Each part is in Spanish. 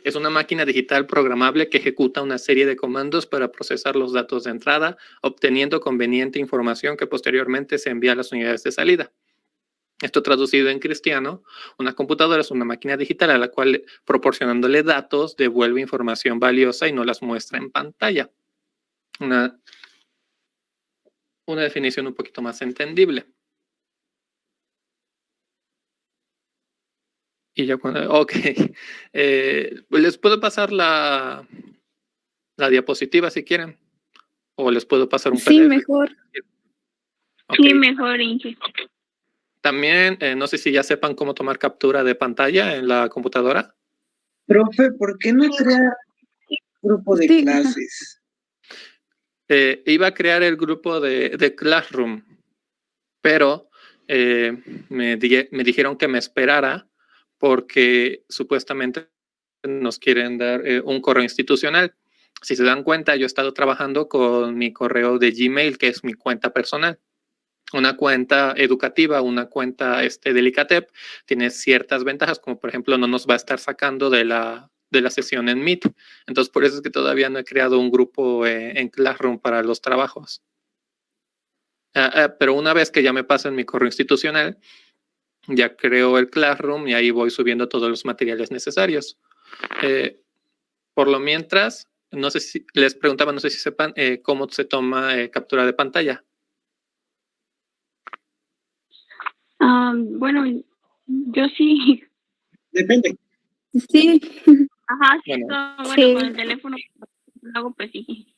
Es una máquina digital programable que ejecuta una serie de comandos para procesar los datos de entrada, obteniendo conveniente información que posteriormente se envía a las unidades de salida. Esto traducido en cristiano, una computadora es una máquina digital a la cual, proporcionándole datos, devuelve información valiosa y no las muestra en pantalla. Una definición un poquito más entendible. Y ya cuando... Ok. Les puedo pasar la diapositiva si quieren. O les puedo pasar un PDF. Sí, mejor. Okay. Sí, mejor, Inge. También, no sé si ya sepan cómo tomar captura de pantalla en la computadora. Profe, ¿por qué no crea grupo de clases? Iba a crear el grupo de Classroom, pero me dijeron que me esperara porque supuestamente nos quieren dar un correo institucional. Si se dan cuenta, yo he estado trabajando con mi correo de Gmail, que es mi cuenta personal. Una cuenta educativa, una cuenta Delicatep, tiene ciertas ventajas, como por ejemplo no nos va a estar sacando de la sesión en Meet. Entonces, por eso es que todavía no he creado un grupo en Classroom para los trabajos. Pero una vez que ya me pasen mi correo institucional, ya creo el Classroom y ahí voy subiendo todos los materiales necesarios. Por lo mientras, no sé si les preguntaba, no sé si sepan cómo se toma captura de pantalla. Bueno, yo sí. Depende. Sí. Ajá, sí, bueno, sí. Con el teléfono hago, pues sí.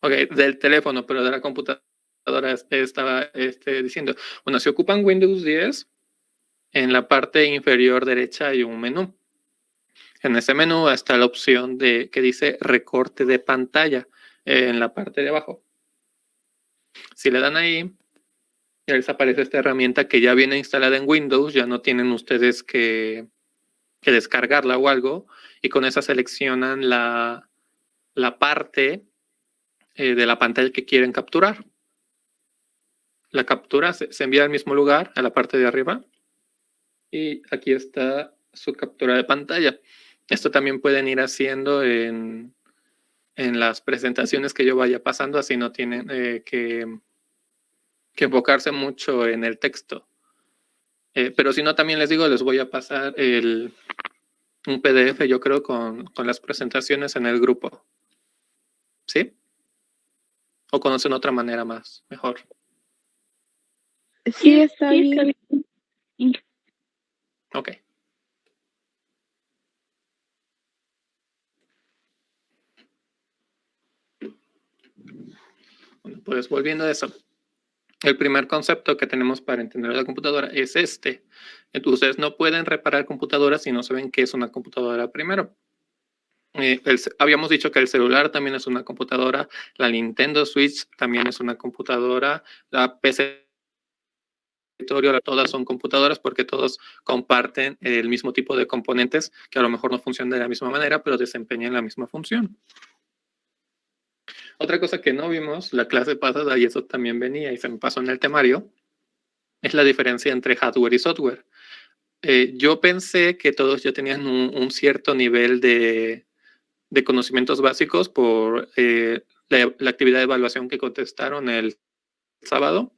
Ok, del teléfono, pero de la computadora estaba diciendo, bueno, si ocupan Windows 10, en la parte inferior derecha hay un menú. En ese menú está la opción que dice recorte de pantalla en la parte de abajo. Si le dan ahí, ya les aparece esta herramienta que ya viene instalada en Windows, ya no tienen ustedes que descargarla o algo, y con esa seleccionan la parte de la pantalla que quieren capturar. La captura se envía al mismo lugar, a la parte de arriba, y aquí está su captura de pantalla. Esto también pueden ir haciendo en las presentaciones que yo vaya pasando, así no tienen que enfocarse mucho en el texto. Pero si no, también les digo, les voy a pasar un PDF, yo creo, con las presentaciones en el grupo. ¿Sí? ¿O conocen otra manera mejor? Sí, está bien. Ok. Bueno, pues volviendo a eso. El primer concepto que tenemos para entender la computadora es este. Entonces, ustedes no pueden reparar computadoras si no saben qué es una computadora primero. Habíamos dicho que el celular también es una computadora, la Nintendo Switch también es una computadora, la PC, todas son computadoras porque todos comparten el mismo tipo de componentes que a lo mejor no funcionan de la misma manera, pero desempeñan la misma función. Otra cosa que no vimos la clase pasada, y eso también venía y se me pasó en el temario, es la diferencia entre hardware y software. Yo pensé que todos ya tenían un cierto nivel de conocimientos básicos por la actividad de evaluación que contestaron el sábado,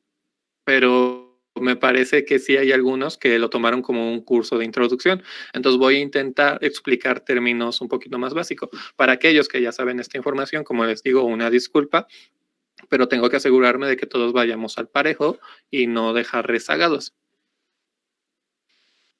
pero me parece que sí hay algunos que lo tomaron como un curso de introducción. Entonces voy a intentar explicar términos un poquito más básicos. Para aquellos que ya saben esta información, como les digo, una disculpa, pero tengo que asegurarme de que todos vayamos al parejo y no dejar rezagados.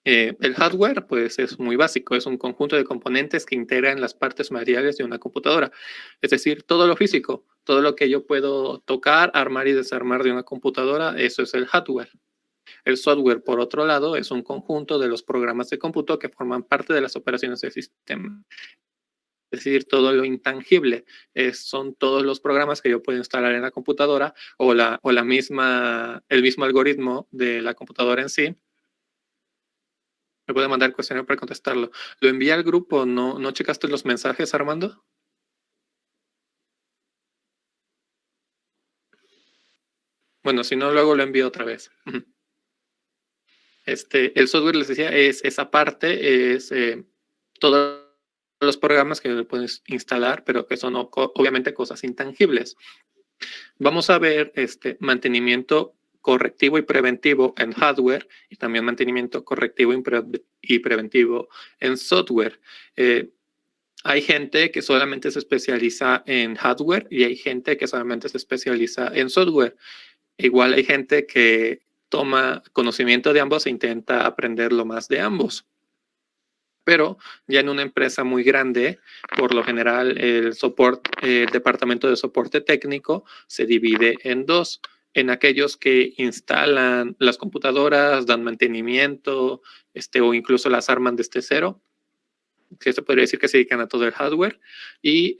El hardware, pues, es muy básico. Es un conjunto de componentes que integran las partes materiales de una computadora. Es decir, todo lo físico, todo lo que yo puedo tocar, armar y desarmar de una computadora, eso es el hardware. El software, por otro lado, es un conjunto de los programas de cómputo que forman parte de las operaciones del sistema. Es decir, todo lo intangible. Son todos los programas que yo puedo instalar en la computadora o el mismo algoritmo de la computadora en sí. Me puede mandar el cuestionario para contestarlo. Lo envié al grupo. ¿No checaste los mensajes, Armando? Bueno, si no, luego lo envío otra vez. El software, les decía, es esa parte, es todo los programas que le puedes instalar, pero que son obviamente cosas intangibles. Vamos a ver mantenimiento correctivo y preventivo en hardware y también mantenimiento correctivo y preventivo en software. Hay gente que solamente se especializa en hardware y hay gente que solamente se especializa en software. Igual hay gente que toma conocimiento de ambos e intenta aprender lo más de ambos. Pero ya en una empresa muy grande, por lo general el departamento de soporte técnico se divide en dos. En aquellos que instalan las computadoras, dan mantenimiento, o incluso las arman desde cero, que se podría decir que se dedican a todo el hardware, y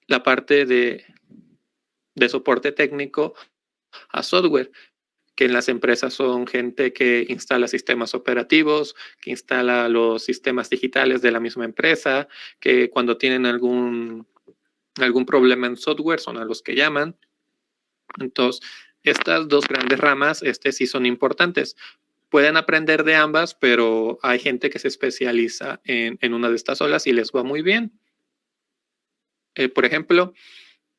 la parte de soporte técnico a software, que en las empresas son gente que instala sistemas operativos, que instala los sistemas digitales de la misma empresa, que cuando tienen algún problema en software son a los que llaman. Entonces, estas dos grandes ramas sí son importantes. Pueden aprender de ambas, pero hay gente que se especializa en una de estas solas y les va muy bien. Por ejemplo,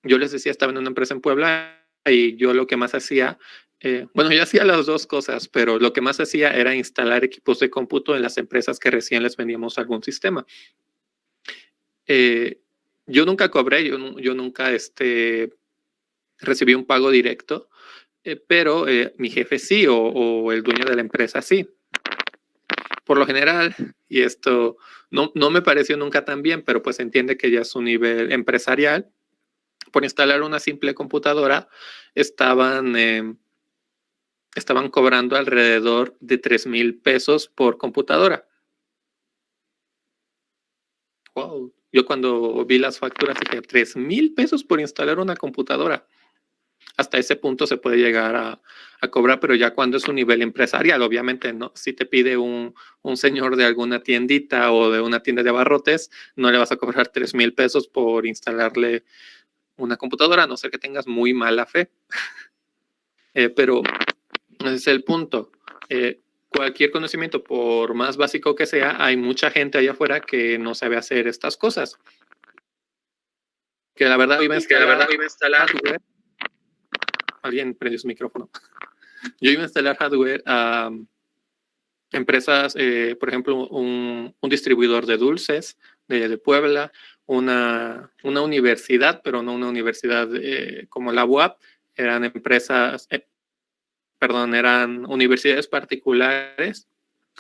yo les decía, estaba en una empresa en Puebla y yo lo que más hacía, yo hacía las dos cosas, pero lo que más hacía era instalar equipos de cómputo en las empresas que recién les vendíamos algún sistema. Yo nunca cobré, yo nunca recibí un pago directo, pero mi jefe sí, o el dueño de la empresa sí. Por lo general, y esto no me pareció nunca tan bien, pero pues entiende que ya es un nivel empresarial, por instalar una simple computadora estaban cobrando alrededor de 3,000 pesos por computadora. Wow. Yo cuando vi las facturas dije, 3,000 pesos por instalar una computadora. Hasta ese punto se puede llegar a cobrar, pero ya cuando es un nivel empresarial, obviamente, ¿no? Si te pide un señor de alguna tiendita o de una tienda de abarrotes, no le vas a cobrar 3,000 pesos por instalarle una computadora, a no ser que tengas muy mala fe. Pero ese es el punto. Cualquier conocimiento, por más básico que sea, hay mucha gente allá afuera que no sabe hacer estas cosas. Que la verdad iba a instalar hardware. Alguien prendió su micrófono. Yo iba a instalar hardware a empresas, por ejemplo, un distribuidor de dulces de Puebla, una universidad, pero no una universidad como la UAP, eran empresas, eran universidades particulares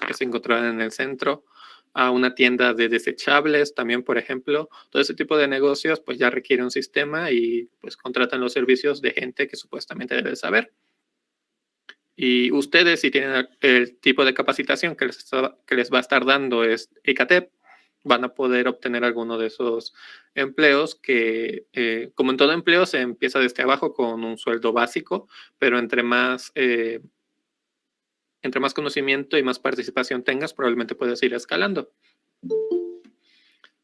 que se encontraban en el centro, a una tienda de desechables también, por ejemplo. Todo ese tipo de negocios pues ya requiere un sistema y pues contratan los servicios de gente que supuestamente debe saber. Y ustedes, si tienen el tipo de capacitación que les va a estar dando es ICATEP, van a poder obtener alguno de esos empleos que, como en todo empleo, se empieza desde abajo con un sueldo básico, pero entre más conocimiento y más participación tengas, probablemente puedes ir escalando.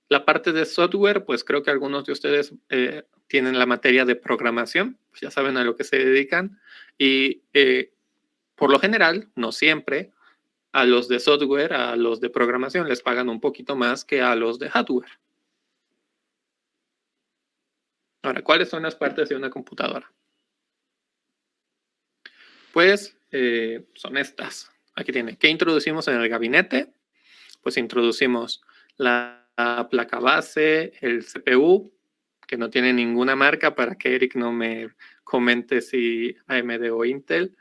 La parte de software, pues creo que algunos de ustedes tienen la materia de programación, pues ya saben a lo que se dedican, y por lo general, no siempre, a los de software, a los de programación, les pagan un poquito más que a los de hardware. Ahora, ¿cuáles son las partes de una computadora? Pues son estas. Aquí tiene. ¿Qué introducimos en el gabinete? Pues introducimos la placa base, el CPU, que no tiene ninguna marca para que Eric no me comente si AMD o Intel.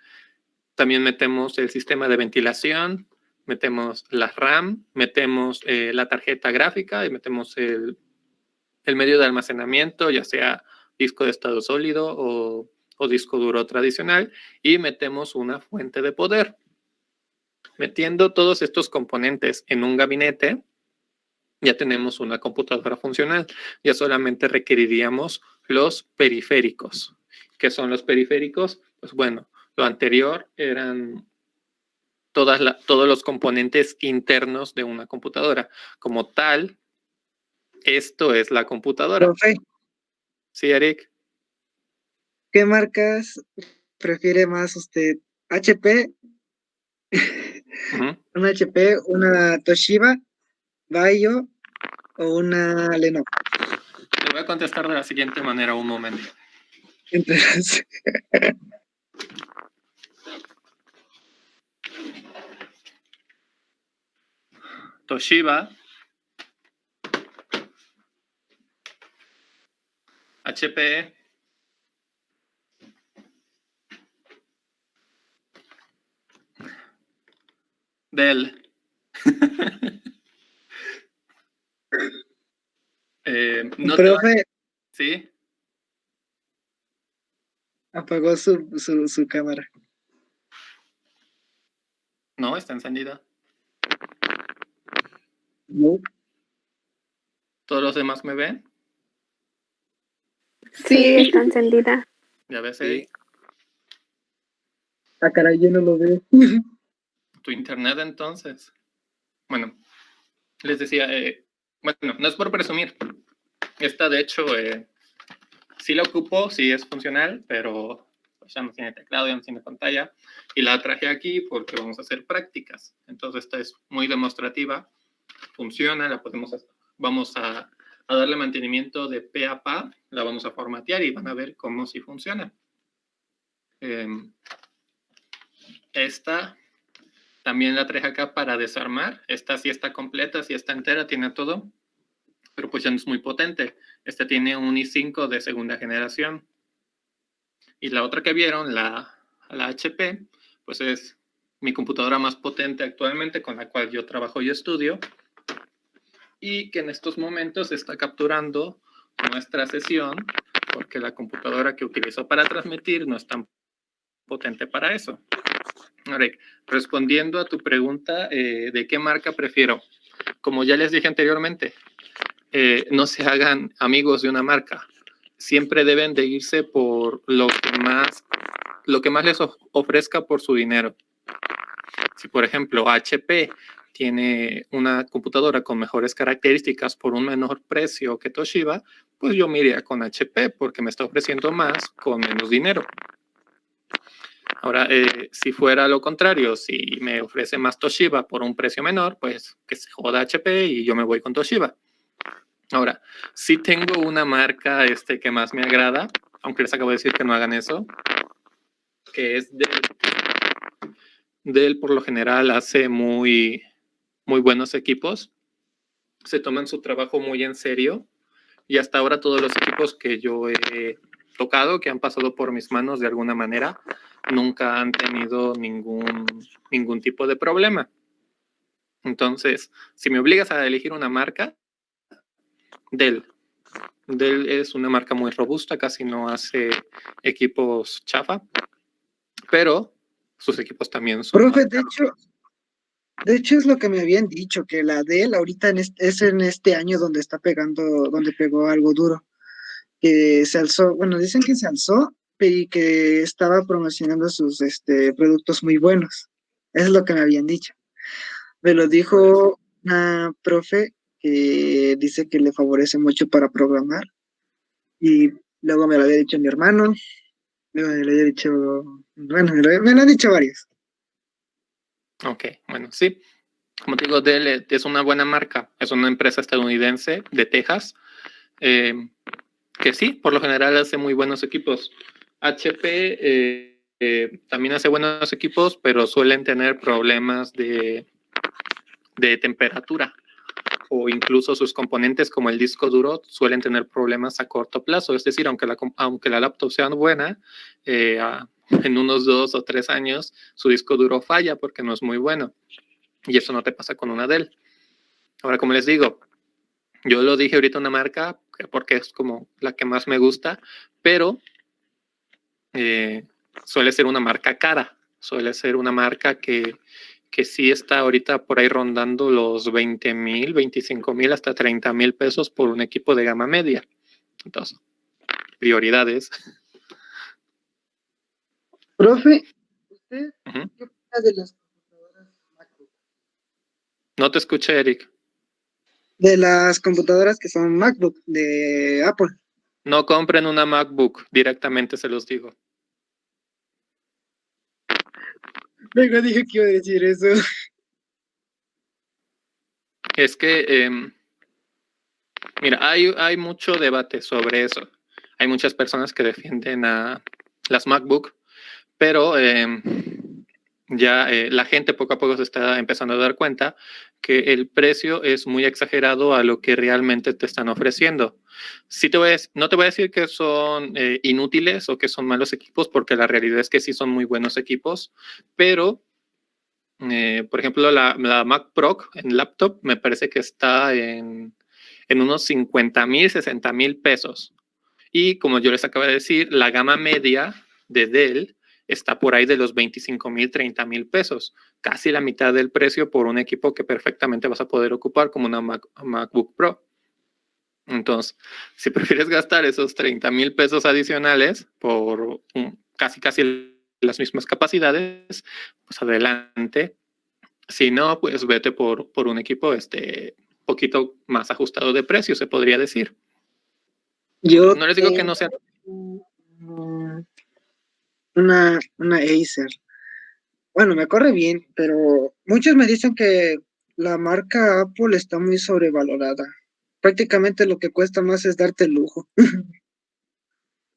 También metemos el sistema de ventilación, metemos la RAM, metemos la tarjeta gráfica y metemos el medio de almacenamiento, ya sea disco de estado sólido o disco duro tradicional, y metemos una fuente de poder. Metiendo todos estos componentes en un gabinete, ya tenemos una computadora funcional. Ya solamente requeriríamos los periféricos. ¿Qué son los periféricos? Pues bueno, lo anterior eran todos los componentes internos de una computadora. Como tal, esto es la computadora. Profe, Sí, Eric. ¿qué marcas prefiere más usted? ¿HP? Uh-huh. ¿Una HP? ¿Una Toshiba? ¿Bayo? o una Lenovo? Te voy a contestar de la siguiente manera, un momento. Entonces, Toshiba, HP, Dell. No te va- profe, Sí, apagó su cámara. no, está encendida. No. ¿Todos los demás me ven? Sí, está encendida. Ya ves, Sí. Eric. Ah, caray, yo no lo veo. Tu internet entonces. Bueno, les decía, bueno, no es por presumir. Esta, de hecho, sí la ocupo, sí es funcional, pero pues, ya no tiene teclado, ya no tiene pantalla. Y la traje aquí porque vamos a hacer prácticas. Entonces, esta es muy demostrativa. Funciona, vamos a darle mantenimiento de pe a pa, la vamos a formatear y van a ver cómo sí funciona. Esta también la traje acá para desarmar. Esta sí está completa, sí está entera, tiene todo, pero pues ya no es muy potente. Esta tiene un i5 de segunda generación. Y la otra que vieron, la HP, pues es mi computadora más potente actualmente, con la cual yo trabajo y estudio, y que en estos momentos está capturando nuestra sesión, porque la computadora que utilizo para transmitir no es tan potente para eso. Ahora, respondiendo a tu pregunta, ¿de qué marca prefiero? Como ya les dije anteriormente, no se hagan amigos de una marca. Siempre deben de irse por lo que más les ofrezca por su dinero. Si, por ejemplo, HP tiene una computadora con mejores características por un menor precio que Toshiba, pues yo me iría con HP porque me está ofreciendo más con menos dinero. Ahora, si fuera lo contrario, si me ofrece más Toshiba por un precio menor, pues que se joda HP y yo me voy con Toshiba. Ahora, sí tengo una marca que más me agrada, aunque les acabo de decir que no hagan eso, que es Dell. Dell por lo general hace muy buenos equipos, se toman su trabajo muy en serio y hasta ahora todos los equipos que yo he tocado, que han pasado por mis manos de alguna manera, nunca han tenido ningún tipo de problema. Entonces, si me obligas a elegir una marca, Dell. Dell es una marca muy robusta, casi no hace equipos chafa, pero sus equipos también son... Profe, de hecho es lo que me habían dicho, que la de él ahorita es en este año donde está pegando, donde pegó algo duro, que se alzó, bueno, dicen que se alzó y que estaba promocionando sus productos muy buenos. Eso es lo que me habían dicho. Me lo dijo una profe que dice que le favorece mucho para programar y luego me lo había dicho mi hermano, luego me lo había dicho, bueno, me lo han dicho varios. Ok, bueno, sí. Como te digo, Dell es una buena marca. Es una empresa estadounidense de Texas que sí, por lo general hace muy buenos equipos. HP también hace buenos equipos, pero suelen tener problemas de temperatura o incluso sus componentes como el disco duro suelen tener problemas a corto plazo. Es decir, aunque la laptop sea buena, en unos 2 o 3 años su disco duro falla porque no es muy bueno. Y eso no te pasa con una Dell. Ahora, como les digo, yo lo dije ahorita una marca porque es como la que más me gusta, pero suele ser una marca cara, suele ser una marca que sí está ahorita por ahí rondando los 20,000, 25,000 hasta 30,000 pesos por un equipo de gama media. Entonces, prioridades. Profe, ¿usted Uh-huh. qué opina de las computadoras MacBook? No te escuché, Eric. De las computadoras que son MacBook de Apple. No compren una MacBook, directamente se los digo. Venga, dije que iba a decir eso. Es que Mira, hay mucho debate sobre eso. Hay muchas personas que defienden a las MacBook, pero ya la gente poco a poco se está empezando a dar cuenta que el precio es muy exagerado a lo que realmente te están ofreciendo. Sí no te voy a decir que son inútiles o que son malos equipos, porque la realidad es que sí son muy buenos equipos, pero por ejemplo, la Mac Pro en laptop me parece que está en unos 50,000, 60,000 pesos. Y como yo les acabo de decir, la gama media de Dell está por ahí de los 25,000, 30,000 pesos. Casi la mitad del precio por un equipo que perfectamente vas a poder ocupar como una MacBook Pro. Entonces, si prefieres gastar esos 30,000 pesos adicionales por casi las mismas capacidades, pues adelante. Si no, pues vete por un equipo poquito más ajustado de precio, se podría decir. Yo no les digo que no sea... Una Acer. Bueno, me corre bien, pero muchos me dicen que la marca Apple está muy sobrevalorada. Prácticamente lo que cuesta más es darte el lujo.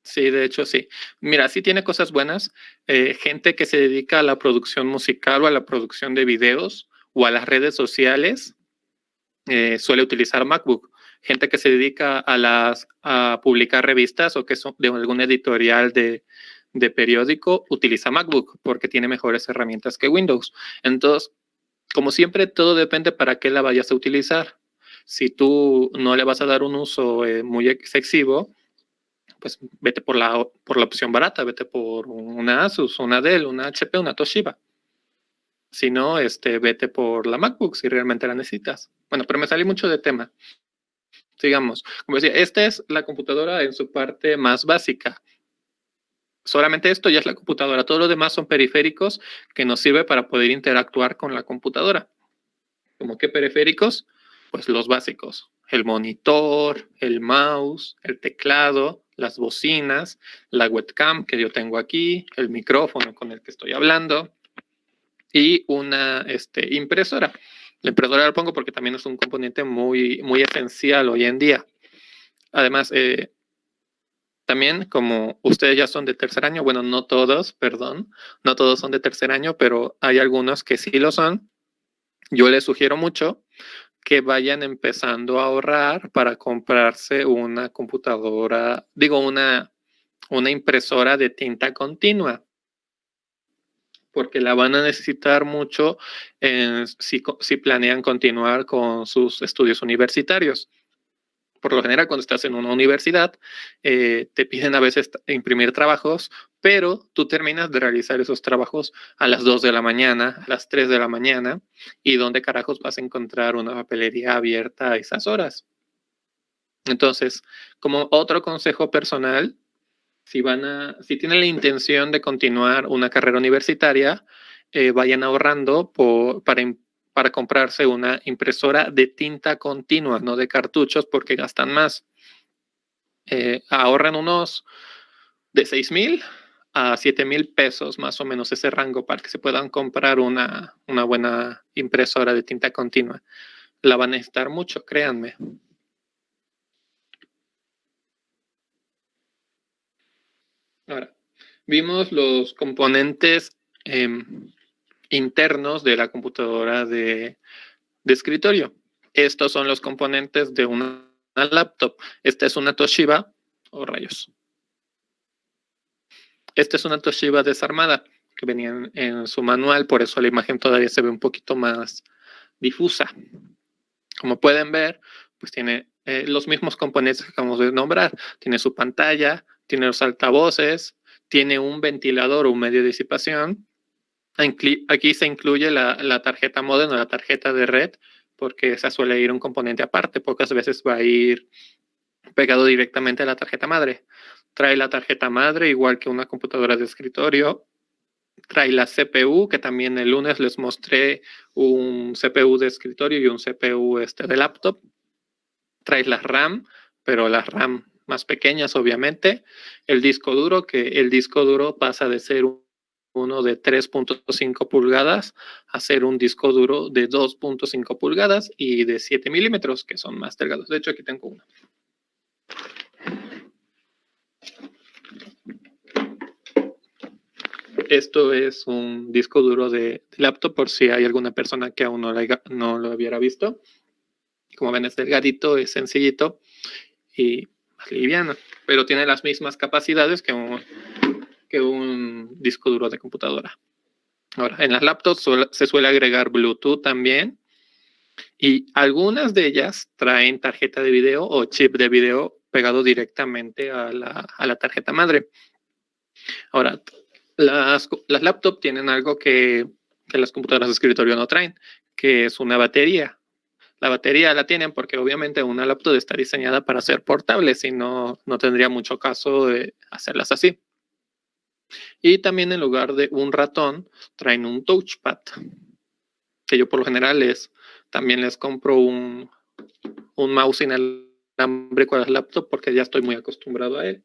Sí, de hecho sí. Mira, sí tiene cosas buenas. Gente que se dedica a la producción musical o a la producción de videos o a las redes sociales suele utilizar MacBook. Gente que se dedica a publicar revistas o que son de algún editorial de periódico utiliza MacBook porque tiene mejores herramientas que Windows. Entonces, como siempre, todo depende para qué la vayas a utilizar. Si tú no le vas a dar un uso muy excesivo, pues vete por la opción barata, vete por una Asus, una Dell, una HP, una Toshiba. Si no, vete por la MacBook si realmente la necesitas. Bueno, pero me salí mucho de tema. Sigamos. Como decía, esta es la computadora en su parte más básica. Solamente esto ya es la computadora. Todo lo demás son periféricos que nos sirve para poder interactuar con la computadora. ¿Cómo qué periféricos? Pues los básicos. El monitor, el mouse, el teclado, las bocinas, la webcam que yo tengo aquí, el micrófono con el que estoy hablando y una impresora. La impresora la pongo porque también es un componente muy, muy esencial hoy en día. Además, también como ustedes ya son de tercer año, bueno, no todos, perdón, no todos son de tercer año, pero hay algunos que sí lo son. Yo les sugiero mucho que vayan empezando a ahorrar para comprarse una computadora, digo, una impresora de tinta continua, porque la van a necesitar mucho si planean continuar con sus estudios universitarios. Por lo general, cuando estás en una universidad, te piden a veces imprimir trabajos, pero tú terminas de realizar esos trabajos a las 2 de la mañana, a las 3 de la mañana, y ¿dónde carajos vas a encontrar una papelería abierta a esas horas? Entonces, como otro consejo personal, si tienen la intención de continuar una carrera universitaria, vayan ahorrando para comprarse una impresora de tinta continua, no de cartuchos, porque gastan más. Ahorran unos de 6,000 a 7,000 pesos, más o menos ese rango, para que se puedan comprar una buena impresora de tinta continua. La van a necesitar mucho, créanme. Ahora, vimos los componentes internos de la computadora de escritorio. Estos son los componentes de una laptop. Esta es una Toshiba, rayos. Esta es una Toshiba desarmada que venía en su manual, por eso la imagen todavía se ve un poquito más difusa. Como pueden ver, pues tiene los mismos componentes que acabamos de nombrar. Tiene su pantalla, tiene los altavoces, tiene un ventilador o un medio de disipación. Aquí se incluye la tarjeta modem o la tarjeta de red, porque esa suele ir un componente aparte. Pocas veces va a ir pegado directamente a la tarjeta madre. Trae la tarjeta madre, igual que una computadora de escritorio. Trae la CPU, que también el lunes les mostré un CPU de escritorio y un CPU de laptop. Trae la RAM, pero las RAM más pequeñas, obviamente. El disco duro, que el disco duro pasa de ser uno de 3.5 pulgadas a ser un disco duro de 2.5 pulgadas y de 7 milímetros, que son más delgados. De hecho, aquí tengo uno. Esto es un disco duro de laptop, por si hay alguna persona que aún no lo hubiera visto. Como ven, es delgadito, es sencillito y más liviano, pero tiene las mismas capacidades que un disco duro de computadora. Ahora, en las laptops se suele agregar Bluetooth también, y algunas de ellas traen tarjeta de video o chip de video pegado directamente a la tarjeta madre. Ahora, las laptops tienen algo que las computadoras de escritorio no traen, que es una batería. La batería la tienen porque obviamente una laptop está diseñada para ser portable, si no, no tendría mucho caso de hacerlas así. Y también en lugar de un ratón, traen un touchpad, que yo por lo general también les compro un mouse inalámbrico a las laptops porque ya estoy muy acostumbrado a él.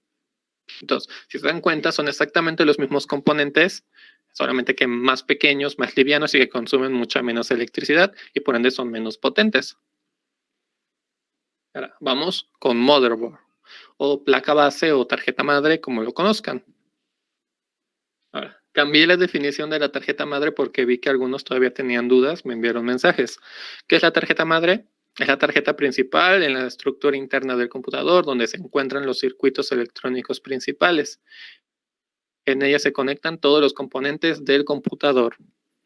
Entonces, si se dan cuenta, son exactamente los mismos componentes, solamente que más pequeños, más livianos y que consumen mucha menos electricidad y por ende son menos potentes. Ahora, vamos con motherboard o placa base o tarjeta madre, como lo conozcan. Ahora, cambié la definición de la tarjeta madre porque vi que algunos todavía tenían dudas, me enviaron mensajes. ¿Qué es la tarjeta madre? Es la tarjeta principal en la estructura interna del computador, donde se encuentran los circuitos electrónicos principales. En ella se conectan todos los componentes del computador.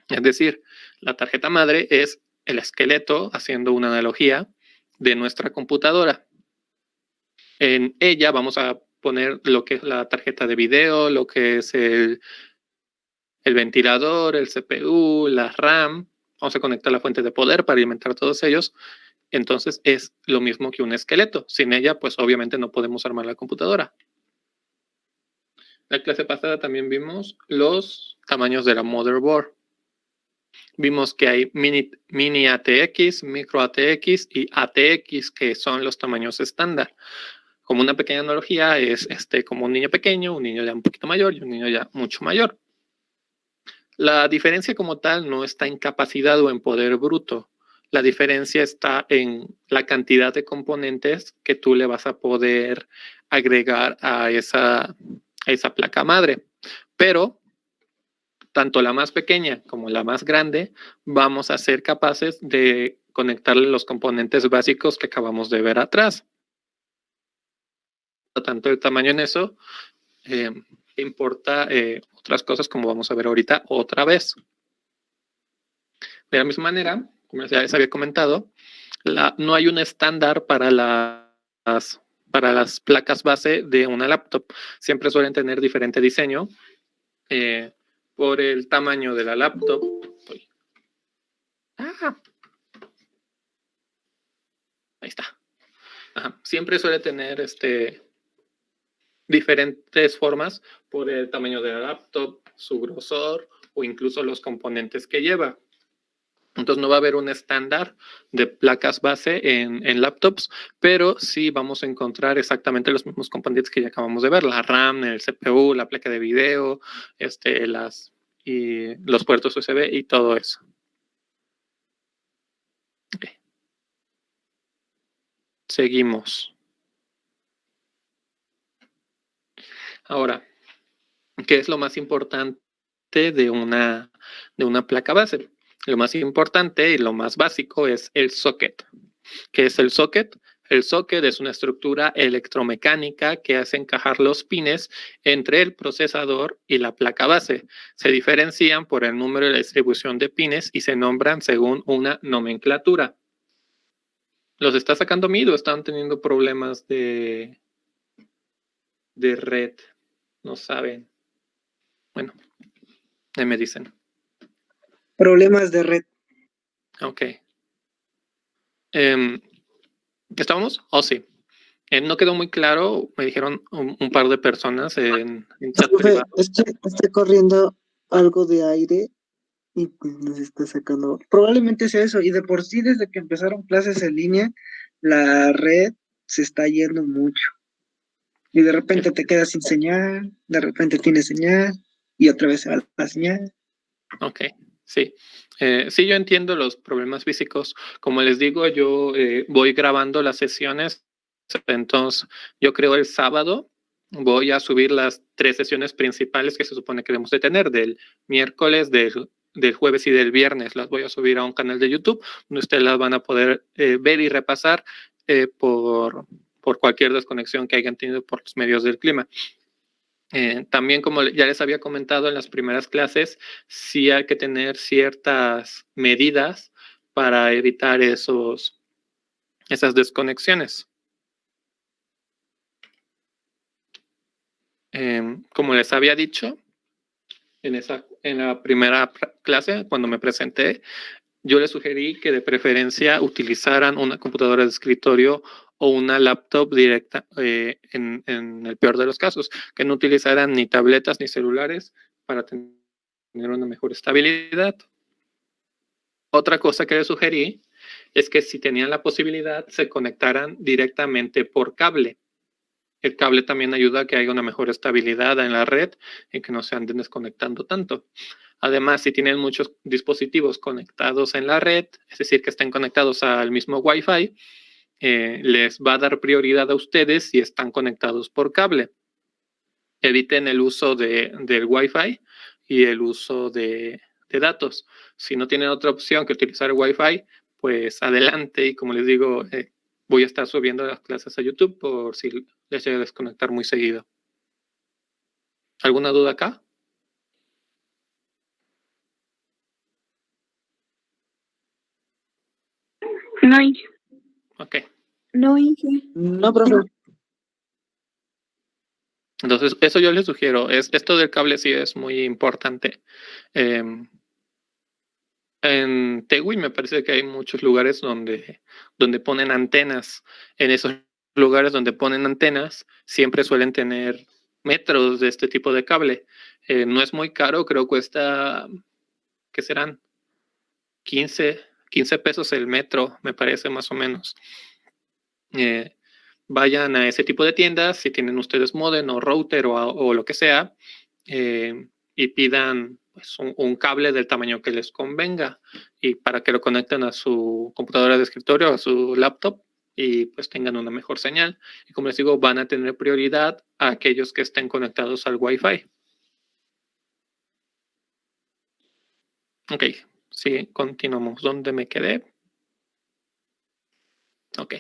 Es decir, la tarjeta madre es el esqueleto, haciendo una analogía, de nuestra computadora. En ella vamos a poner lo que es la tarjeta de video, lo que es el ventilador, el CPU, la RAM. Vamos a conectar la fuente de poder para alimentar todos ellos. Entonces es lo mismo que un esqueleto. Sin ella, pues obviamente no podemos armar la computadora. La clase pasada también vimos los tamaños de la motherboard. Vimos que hay mini ATX, micro ATX y ATX, que son los tamaños estándar. Como una pequeña analogía, es como un niño pequeño, un niño ya un poquito mayor y un niño ya mucho mayor. La diferencia como tal no está en capacidad o en poder bruto. La diferencia está en la cantidad de componentes que tú le vas a poder agregar a esa placa madre. Pero tanto la más pequeña como la más grande vamos a ser capaces de conectarle los componentes básicos que acabamos de ver atrás. Tanto el tamaño en eso importa otras cosas, como vamos a ver ahorita otra vez. De la misma manera, como ya les había comentado, no hay un estándar para las placas base de una laptop. Siempre suelen tener diferente diseño por el tamaño de la laptop. Ahí está. Siempre suele tener diferentes formas por el tamaño de la laptop, su grosor o incluso los componentes que lleva. Entonces no va a haber un estándar de placas base en laptops, pero sí vamos a encontrar exactamente los mismos componentes que ya acabamos de ver: la RAM, el CPU, la placa de video, y los puertos USB y todo eso. Okay. Seguimos. Ahora, ¿qué es lo más importante de una placa base? Lo más importante y lo más básico es el socket. ¿Qué es el socket? El socket es una estructura electromecánica que hace encajar los pines entre el procesador y la placa base. Se diferencian por el número y la distribución de pines y se nombran según una nomenclatura. ¿Los está sacando MID o están teniendo problemas de red? No saben. Bueno, ahí me dicen. Problemas de red. Ok. ¿Estábamos? Oh, sí. No quedó muy claro, me dijeron un par de personas en chat privado. Estoy corriendo algo de aire y pues nos está sacando. Probablemente sea eso, y de por sí desde que empezaron clases en línea, la red se está yendo mucho. Y de repente te quedas sin señal, de repente tienes señal, y otra vez se va la señal. Ok, sí. Sí, yo entiendo los problemas físicos. Como les digo, yo voy grabando las sesiones. Entonces, yo creo el sábado voy a subir las 3 sesiones principales que se supone que debemos de tener, del miércoles, del jueves y del viernes. Las voy a subir a un canal de YouTube donde ustedes las van a poder ver y repasar por cualquier desconexión que hayan tenido por los medios del clima. También, como ya les había comentado en las primeras clases, sí hay que tener ciertas medidas para evitar esas desconexiones. Como les había dicho en la primera clase, cuando me presenté, yo les sugerí que de preferencia utilizaran una computadora de escritorio o una laptop directa en el peor de los casos, que no utilizaran ni tabletas ni celulares para tener una mejor estabilidad. Otra cosa que les sugerí es que si tenían la posibilidad se conectaran directamente por cable. El cable también ayuda a que haya una mejor estabilidad en la red y que no se anden desconectando tanto. Además, si tienen muchos dispositivos conectados en la red, es decir, que estén conectados al mismo Wi-Fi, les va a dar prioridad a ustedes si están conectados por cable. Eviten el uso del Wi-Fi y el uso de datos. Si no tienen otra opción que utilizar el Wi-Fi, pues adelante. Y como les digo, voy a estar subiendo las clases a YouTube por si les llega a desconectar muy seguido. ¿Alguna duda acá? No, Inge. Ok. No, Inge. No, profe. Entonces, eso yo les sugiero. Esto del cable sí es muy importante. En Tehui me parece que hay muchos lugares donde ponen antenas. En esos lugares donde ponen antenas, siempre suelen tener metros de este tipo de cable. No es muy caro, creo cuesta, ¿qué serán? 15 pesos el metro, me parece más o menos. Vayan a ese tipo de tiendas, si tienen ustedes modem o router o lo que sea, y pidan pues, un cable del tamaño que les convenga y para que lo conecten a su computadora de escritorio, a su laptop y pues tengan una mejor señal. Y como les digo, van a tener prioridad a aquellos que estén conectados al Wi-Fi. Ok, sí, continuamos. ¿Dónde me quedé? Ok,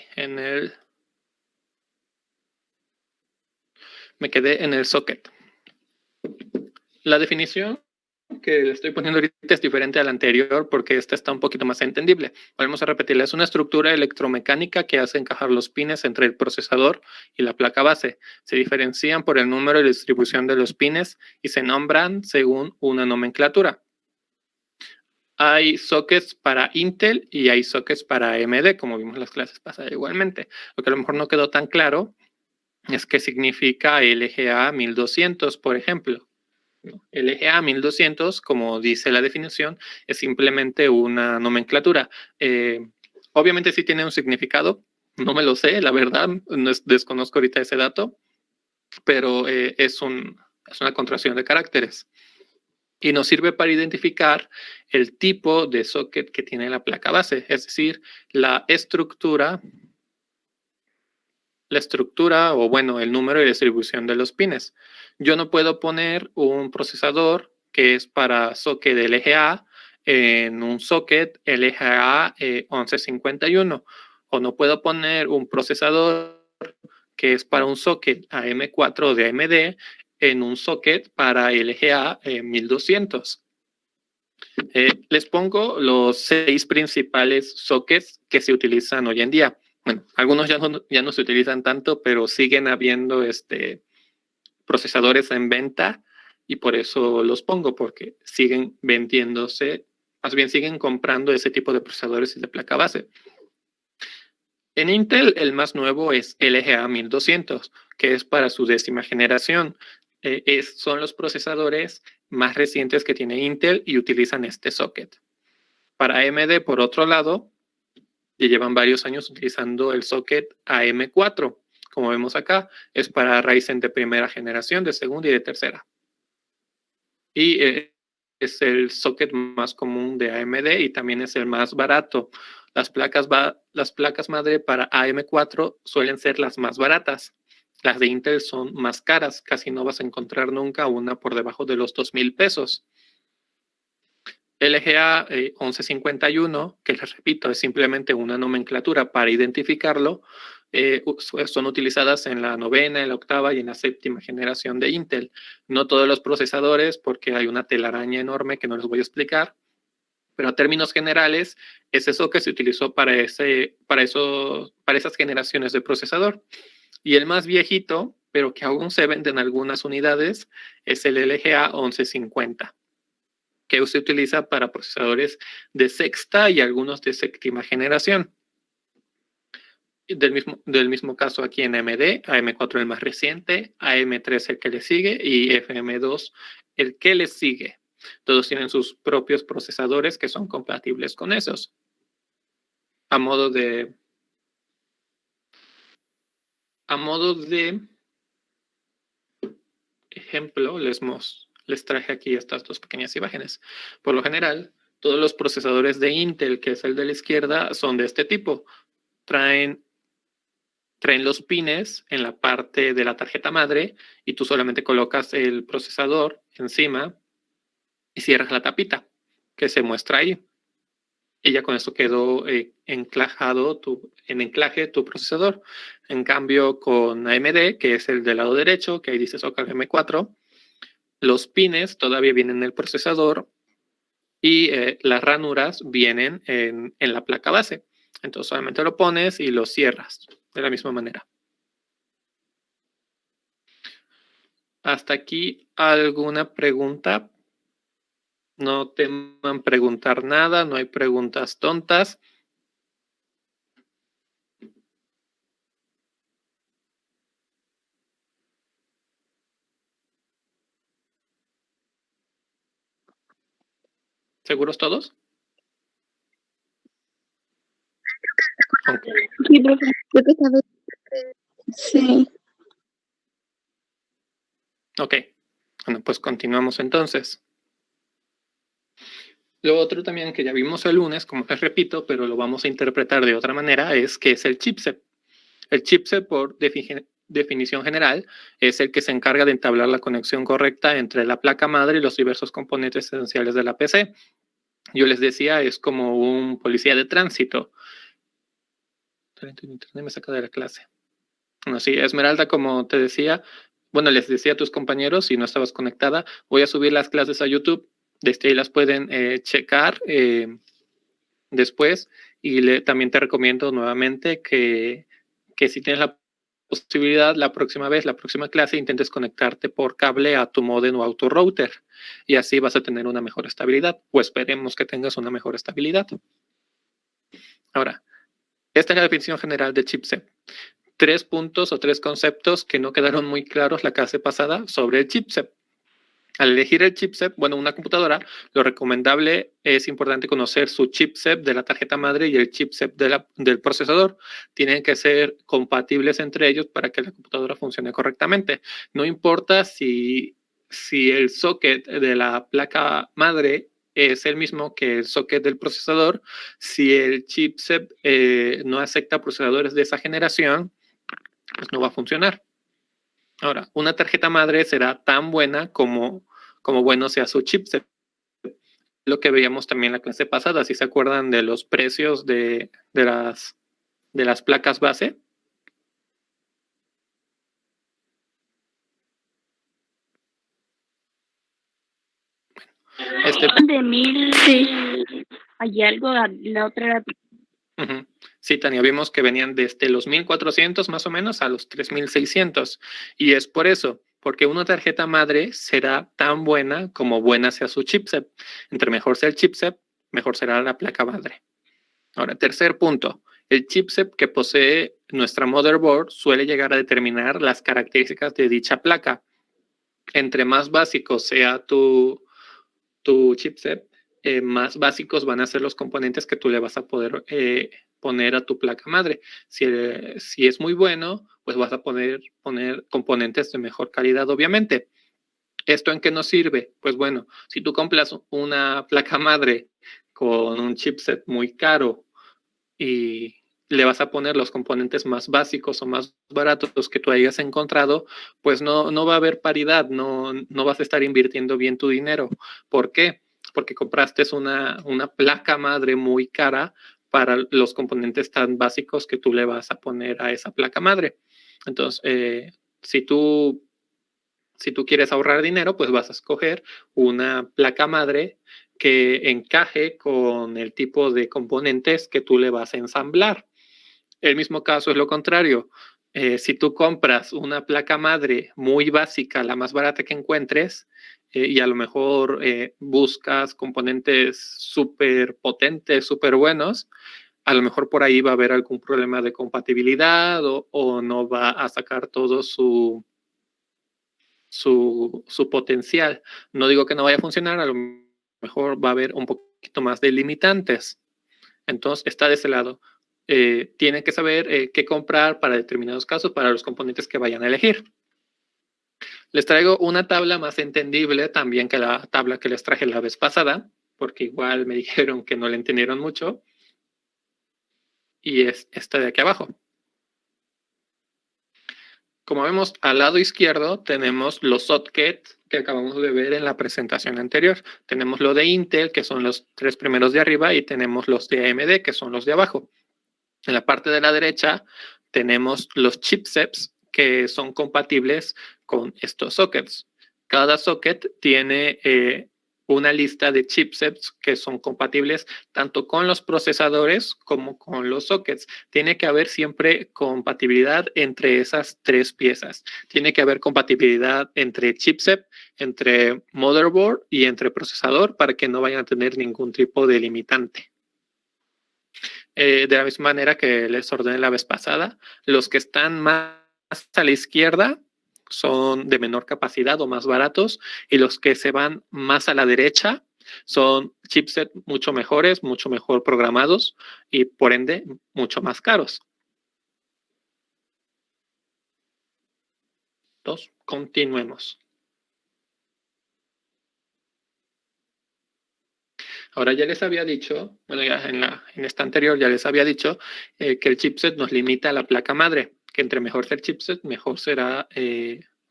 me quedé en el socket. La definición que le estoy poniendo ahorita es diferente a la anterior porque esta está un poquito más entendible. Volvemos a repetirla. Es una estructura electromecánica que hace encajar los pines entre el procesador y la placa base. Se diferencian por el número y la distribución de los pines y se nombran según una nomenclatura. Hay sockets para Intel y hay sockets para AMD, como vimos en las clases pasadas igualmente. Lo que a lo mejor no quedó tan claro es qué significa LGA 1200, por ejemplo. LGA 1200, como dice la definición, es simplemente una nomenclatura. Obviamente sí tiene un significado, no me lo sé, la verdad, desconozco ahorita ese dato, pero es una contracción de caracteres. Y nos sirve para identificar el tipo de socket que tiene la placa base, es decir, la estructura o bueno, el número y distribución de los pines. Yo no puedo poner un procesador que es para socket LGA en un socket LGA 1151 o no puedo poner un procesador que es para un socket AM4 de AMD en un socket para LGA 1200. Les pongo los 6 principales sockets que se utilizan hoy en día. Bueno, algunos ya no se utilizan tanto, pero siguen habiendo procesadores en venta y por eso los pongo, porque siguen vendiéndose, más bien siguen comprando ese tipo de procesadores y de placa base. En Intel, el más nuevo es LGA 1200, que es para su 10ª generación. Son los procesadores más recientes que tiene Intel y utilizan este socket. Para AMD, por otro lado, ya llevan varios años utilizando el socket AM4. Como vemos acá, es para Ryzen de primera generación, de segunda y de tercera. y es el socket más común de AMD y también es el más barato. Las placas madre para AM4 suelen ser las más baratas. Las de Intel son más caras, casi no vas a encontrar nunca una por debajo de los 2,000 pesos. LGA 1151, que les repito, es simplemente una nomenclatura para identificarlo, son utilizadas en la 9ª, en la 8ª y en la 7ª generación de Intel. No todos los procesadores, porque hay una telaraña enorme que no les voy a explicar, pero a términos generales es eso que se utilizó para esas generaciones de procesador. Y el más viejito, pero que aún se vende en algunas unidades, es el LGA 1150, que se utiliza para procesadores de 6ª y algunos de 7ª generación. Del mismo caso aquí en AMD, AM4 el más reciente, AM3 el que le sigue y FM2 el que le sigue. Todos tienen sus propios procesadores que son compatibles con esos. A modo de ejemplo, les traje aquí estas dos pequeñas imágenes. Por lo general, todos los procesadores de Intel, que es el de la izquierda, son de este tipo. Traen los pines en la parte de la tarjeta madre y tú solamente colocas el procesador encima y cierras la tapita que se muestra ahí. Y ya con eso quedó enclajado en enclaje tu procesador. En cambio, con AMD, que es el del lado derecho, que ahí dice Socket M4, los pines todavía vienen en el procesador y las ranuras vienen en la placa base. Entonces solamente lo pones y lo cierras de la misma manera. ¿Hasta aquí alguna pregunta? No teman preguntar nada, no hay preguntas tontas. ¿Seguros todos? Okay. Sí, profe. Creo que sabe. Sí. Ok. Bueno, pues continuamos entonces. Lo otro también que ya vimos el lunes, como les repito, pero lo vamos a interpretar de otra manera, es que es el chipset. El chipset, por definición general, es el que se encarga de entablar la conexión correcta entre la placa madre y los diversos componentes esenciales de la PC. Yo les decía, es como un policía de tránsito. Internet me saca de la clase. Bueno, sí, Esmeralda, como te decía, bueno, les decía a tus compañeros, si no estabas conectada, voy a subir las clases a YouTube. Desde ahí las pueden checar después. Y también te recomiendo nuevamente que si tienes la posibilidad, la próxima clase, intentes conectarte por cable a tu modem o a tu router. Y así vas a tener una mejor estabilidad. O esperemos que tengas una mejor estabilidad. Ahora, esta es la definición general de chipset. 3 puntos o 3 conceptos que no quedaron muy claros la clase pasada sobre el chipset. Al elegir el chipset, bueno, una computadora, lo recomendable es importante conocer su chipset de la tarjeta madre y el chipset del procesador. Tienen que ser compatibles entre ellos para que la computadora funcione correctamente. No importa si el socket de la placa madre es el mismo que el socket del procesador, si el chipset no acepta procesadores de esa generación, pues no va a funcionar. Ahora, una tarjeta madre será tan buena como bueno sea su chipset. Lo que veíamos también en la clase pasada, si se acuerdan de los precios de las placas base. De 1000, sí. Hay algo, la otra era... Sí, Tania, vimos que venían desde los 1400 más o menos a los 3600. Y es por eso, porque una tarjeta madre será tan buena como buena sea su chipset. Entre mejor sea el chipset, mejor será la placa madre. Ahora, tercer punto. El chipset que posee nuestra motherboard suele llegar a determinar las características de dicha placa. Entre más básico sea tu chipset, más básicos van a ser los componentes que tú le vas a poder poner a tu placa madre. Si es muy bueno, pues vas a poder poner componentes de mejor calidad, obviamente. ¿Esto en qué nos sirve? Pues bueno, si tú compras una placa madre con un chipset muy caro y le vas a poner los componentes más básicos o más baratos que tú hayas encontrado, pues no va a haber paridad, no vas a estar invirtiendo bien tu dinero. ¿Por qué? Porque compraste una placa madre muy cara para los componentes tan básicos que tú le vas a poner a esa placa madre. Entonces, si tú quieres ahorrar dinero, pues vas a escoger una placa madre que encaje con el tipo de componentes que tú le vas a ensamblar. El mismo caso es lo contrario. Si tú compras una placa madre muy básica, la más barata que encuentres, y a lo mejor buscas componentes súper potentes, súper buenos, a lo mejor por ahí va a haber algún problema de compatibilidad o no va a sacar todo su potencial. No digo que no vaya a funcionar, a lo mejor va a haber un poquito más de limitantes. Entonces, está de ese lado. Tienen que saber qué comprar para determinados casos, para los componentes que vayan a elegir. Les traigo una tabla más entendible también que la tabla que les traje la vez pasada, porque igual me dijeron que no le entendieron mucho. Y es esta de aquí abajo. Como vemos, al lado izquierdo tenemos los sockets que acabamos de ver en la presentación anterior. Tenemos lo de Intel, que son los 3 primeros de arriba, y tenemos los de AMD, que son los de abajo. En la parte de la derecha tenemos los chipsets que son compatibles con estos sockets. Cada socket tiene una lista de chipsets que son compatibles tanto con los procesadores como con los sockets. Tiene que haber siempre compatibilidad entre esas 3 piezas. Tiene que haber compatibilidad entre chipset, entre motherboard y entre procesador para que no vayan a tener ningún tipo de limitante. De la misma manera que les ordené la vez pasada, los que están más a la izquierda son de menor capacidad o más baratos, y los que se van más a la derecha son chipsets mucho mejores, mucho mejor programados y por ende mucho más caros. Entonces, continuemos. Ahora ya les había dicho, bueno, ya en esta anterior ya les había dicho que el chipset nos limita a la placa madre, que entre mejor sea el chipset, mejor será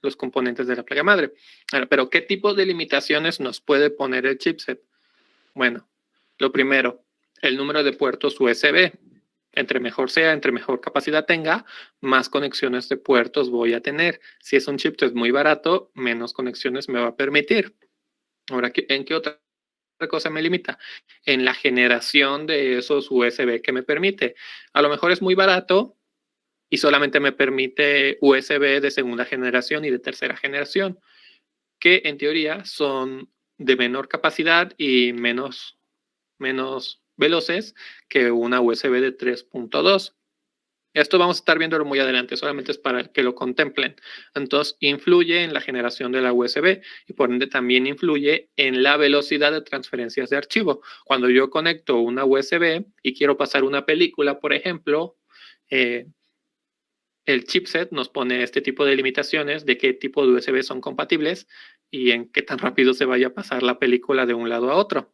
los componentes de la placa madre. Ahora, pero ¿qué tipo de limitaciones nos puede poner el chipset? Bueno, lo primero, el número de puertos USB. Entre mejor sea, entre mejor capacidad tenga, más conexiones de puertos voy a tener. Si es un chipset muy barato, menos conexiones me va a permitir. Ahora, ¿en qué otra cosa me limita? En la generación de esos USB que me permite. A lo mejor es muy barato y solamente me permite USB de segunda generación y de tercera generación, que en teoría son de menor capacidad y menos veloces que una USB de 3.2. Esto vamos a estar viéndolo muy adelante, solamente es para que lo contemplen. Entonces, influye en la generación de la USB y por ende también influye en la velocidad de transferencias de archivo. Cuando yo conecto una USB y quiero pasar una película, por ejemplo, el chipset nos pone este tipo de limitaciones de qué tipo de USB son compatibles y en qué tan rápido se vaya a pasar la película de un lado a otro.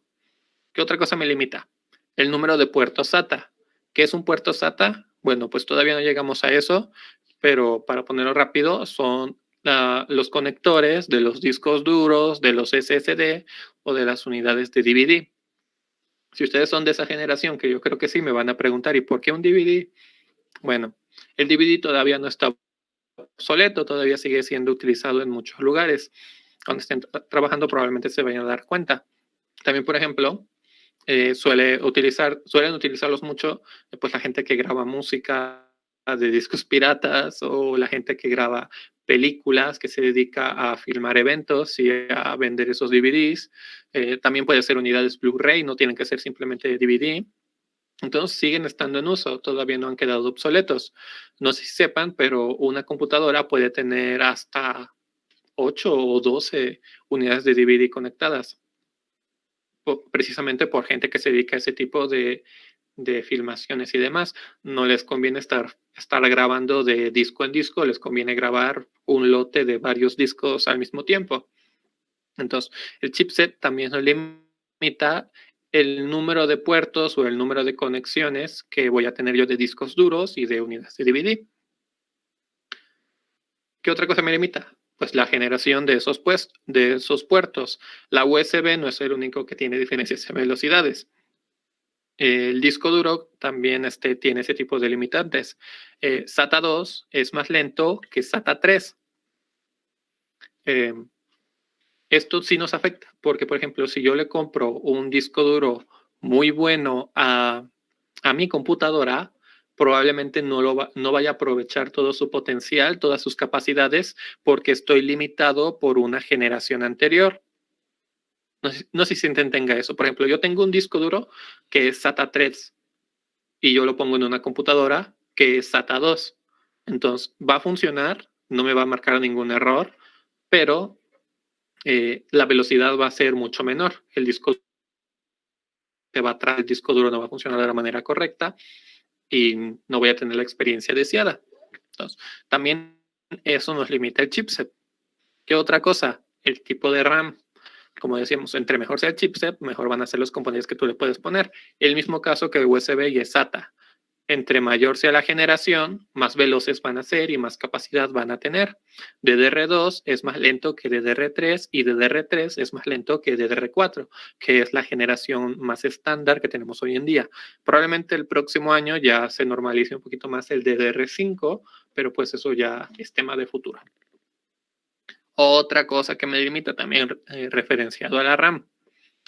¿Qué otra cosa me limita? El número de puertos SATA. ¿Qué es un puerto SATA? Bueno, pues todavía no llegamos a eso, pero para ponerlo rápido, son los conectores de los discos duros, de los SSD o de las unidades de DVD. Si ustedes son de esa generación, que yo creo que sí, me van a preguntar, ¿y por qué un DVD? Bueno, el DVD todavía no está obsoleto, todavía sigue siendo utilizado en muchos lugares. Cuando estén trabajando probablemente se vayan a dar cuenta. También, por ejemplo, suelen utilizarlos mucho pues la gente que graba música de discos piratas o la gente que graba películas, que se dedica a filmar eventos y a vender esos DVDs. También puede ser unidades Blu-ray, no tienen que ser simplemente DVD. Entonces siguen estando en uso, todavía no han quedado obsoletos. No sé si sepan, pero una computadora puede tener hasta 8 o 12 unidades de DVD conectadas, precisamente por gente que se dedica a ese tipo de filmaciones y demás. No les conviene estar grabando de disco en disco, les conviene grabar un lote de varios discos al mismo tiempo. Entonces, el chipset también nos limita el número de puertos o el número de conexiones que voy a tener yo de discos duros y de unidades de DVD. ¿Qué otra cosa me limita? Pues la generación de esos puertos. La USB no es el único que tiene diferencias en velocidades. El disco duro también tiene ese tipo de limitantes. SATA 2 es más lento que SATA 3. Esto sí nos afecta, porque por ejemplo, si yo le compro un disco duro muy bueno a mi computadora, probablemente no vaya a aprovechar todo su potencial, todas sus capacidades, porque estoy limitado por una generación anterior. No sé si se tenga eso. Por ejemplo, yo tengo un disco duro que es SATA 3 y yo lo pongo en una computadora que es SATA 2. Entonces, va a funcionar, no me va a marcar ningún error, pero la velocidad va a ser mucho menor. El disco se va atrás, el disco duro no va a funcionar de la manera correcta y no voy a tener la experiencia deseada. Entonces, también eso nos limita el chipset. ¿Qué otra cosa? El tipo de RAM. Como decíamos, entre mejor sea el chipset, mejor van a ser los componentes que tú le puedes poner. El mismo caso que el USB y el SATA. Entre mayor sea la generación, más veloces van a ser y más capacidad van a tener. DDR2 es más lento que DDR3 y DDR3 es más lento que DDR4, que es la generación más estándar que tenemos hoy en día. Probablemente el próximo año ya se normalice un poquito más el DDR5, pero pues eso ya es tema de futuro. Otra cosa que me limita también referenciado a la RAM,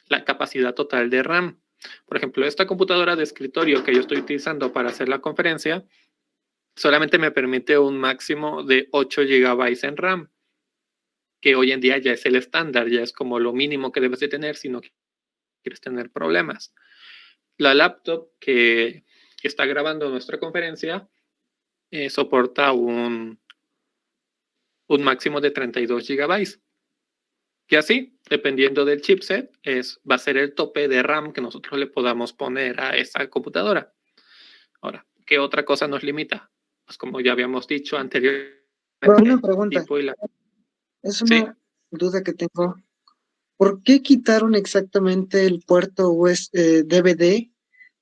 la capacidad total de RAM. Por ejemplo, esta computadora de escritorio que yo estoy utilizando para hacer la conferencia solamente me permite un máximo de 8 GB en RAM, que hoy en día ya es el estándar, ya es como lo mínimo que debes de tener si no quieres tener problemas. La laptop que está grabando nuestra conferencia soporta un máximo de 32 GB. Y así, dependiendo del chipset, va a ser el tope de RAM que nosotros le podamos poner a esa computadora. Ahora, ¿qué otra cosa nos limita? Pues como ya habíamos dicho anteriormente. Una pregunta. Es una ¿Sí? duda que tengo. ¿Por qué quitaron exactamente el puerto DVD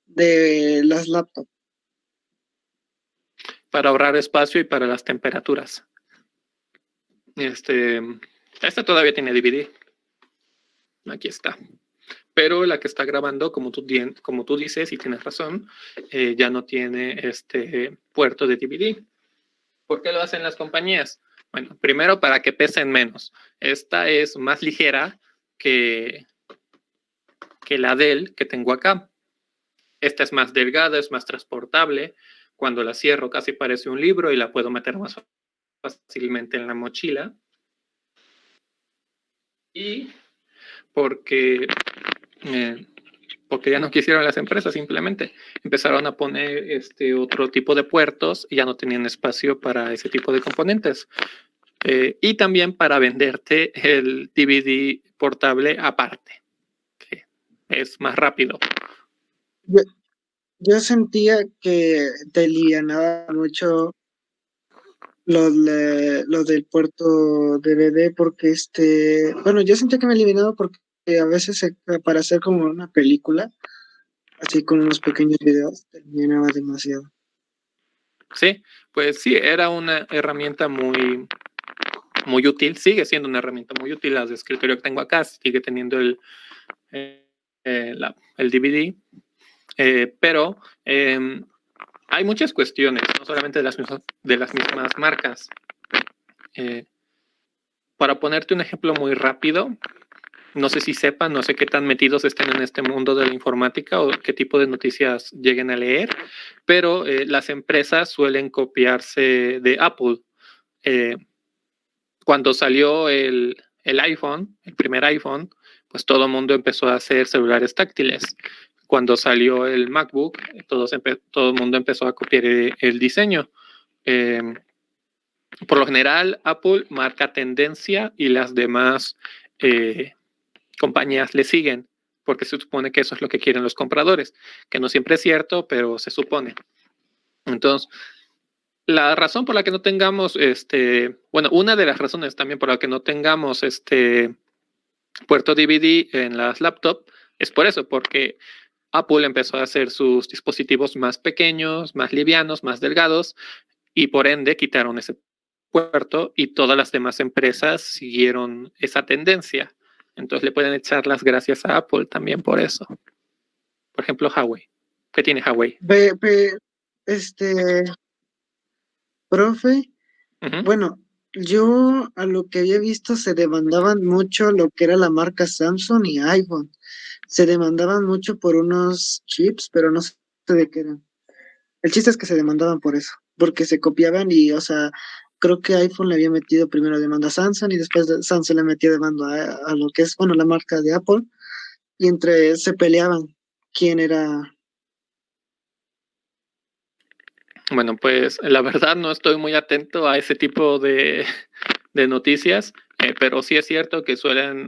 de las laptops? Para ahorrar espacio y para las temperaturas. Esta todavía tiene DVD. Aquí está. Pero la que está grabando, como tú dices, y tienes razón, ya no tiene puerto de DVD. ¿Por qué lo hacen las compañías? Bueno, primero para que pesen menos. Esta es más ligera que la Dell que tengo acá. Esta es más delgada, es más transportable. Cuando la cierro casi parece un libro y la puedo meter más fácilmente en la mochila. Y porque ya no quisieron las empresas, simplemente empezaron a poner otro tipo de puertos y ya no tenían espacio para ese tipo de componentes. Y también para venderte el DVD portable aparte, que es más rápido. Yo sentía que te alivianaba mucho lo del puerto DVD porque bueno, yo sentía que me alivianaba porque a veces para hacer como una película, así con unos pequeños videos, terminaba demasiado. Sí, pues sí, era una herramienta muy, muy útil, sigue siendo una herramienta muy útil. Las de escritorio que tengo acá sigue teniendo el DVD, pero hay muchas cuestiones, no solamente de las mismas marcas. Para ponerte un ejemplo muy rápido, no sé si sepan, no sé qué tan metidos estén en este mundo de la informática o qué tipo de noticias lleguen a leer, pero las empresas suelen copiarse de Apple. Cuando salió el iPhone, el primer iPhone, pues todo el mundo empezó a hacer celulares táctiles. Cuando salió el MacBook, todo el mundo empezó a copiar el diseño. Por lo general, Apple marca tendencia y las demás compañías le siguen, porque se supone que eso es lo que quieren los compradores, que no siempre es cierto, pero se supone. Entonces, la razón por la que no tengamos, bueno, una de las razones también por la que no tengamos puerto DVD en las laptops es por eso, porque Apple empezó a hacer sus dispositivos más pequeños, más livianos, más delgados, y por ende quitaron ese puerto y todas las demás empresas siguieron esa tendencia. Entonces le pueden echar las gracias a Apple también por eso. Por ejemplo, Huawei. ¿Qué tiene Huawei? Este, profe, Ujú. bueno, yo a lo que había visto se demandaban mucho lo que era la marca Samsung y iPhone. Se demandaban mucho por unos chips, pero no sé de qué eran. El chiste es que se demandaban por eso, porque se copiaban y, o sea, creo que iPhone le había metido primero demanda a Samsung y después Samsung le metió demanda a lo que es, bueno, la marca de Apple y entre se peleaban quién era. Bueno, pues la verdad no estoy muy atento a ese tipo de noticias, pero sí es cierto que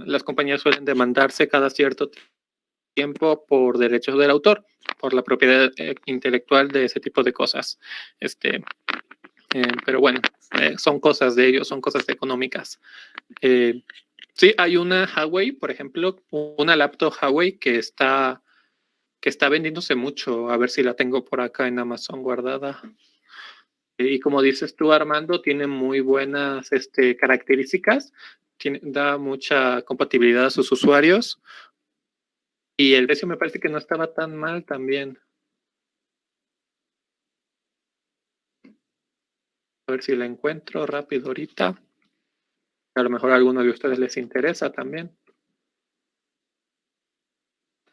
las compañías suelen demandarse cada cierto tiempo por derechos del autor, por la propiedad intelectual de ese tipo de cosas. Pero bueno, son cosas de ellos, son cosas económicas. Sí, hay una Huawei, por ejemplo, una laptop Huawei que está vendiéndose mucho. A ver si la tengo por acá en Amazon guardada. Y como dices tú, Armando, tiene muy buenas características, da mucha compatibilidad a sus usuarios y el precio me parece que no estaba tan mal también. A ver si la encuentro rápido ahorita. A lo mejor a alguno de ustedes les interesa también.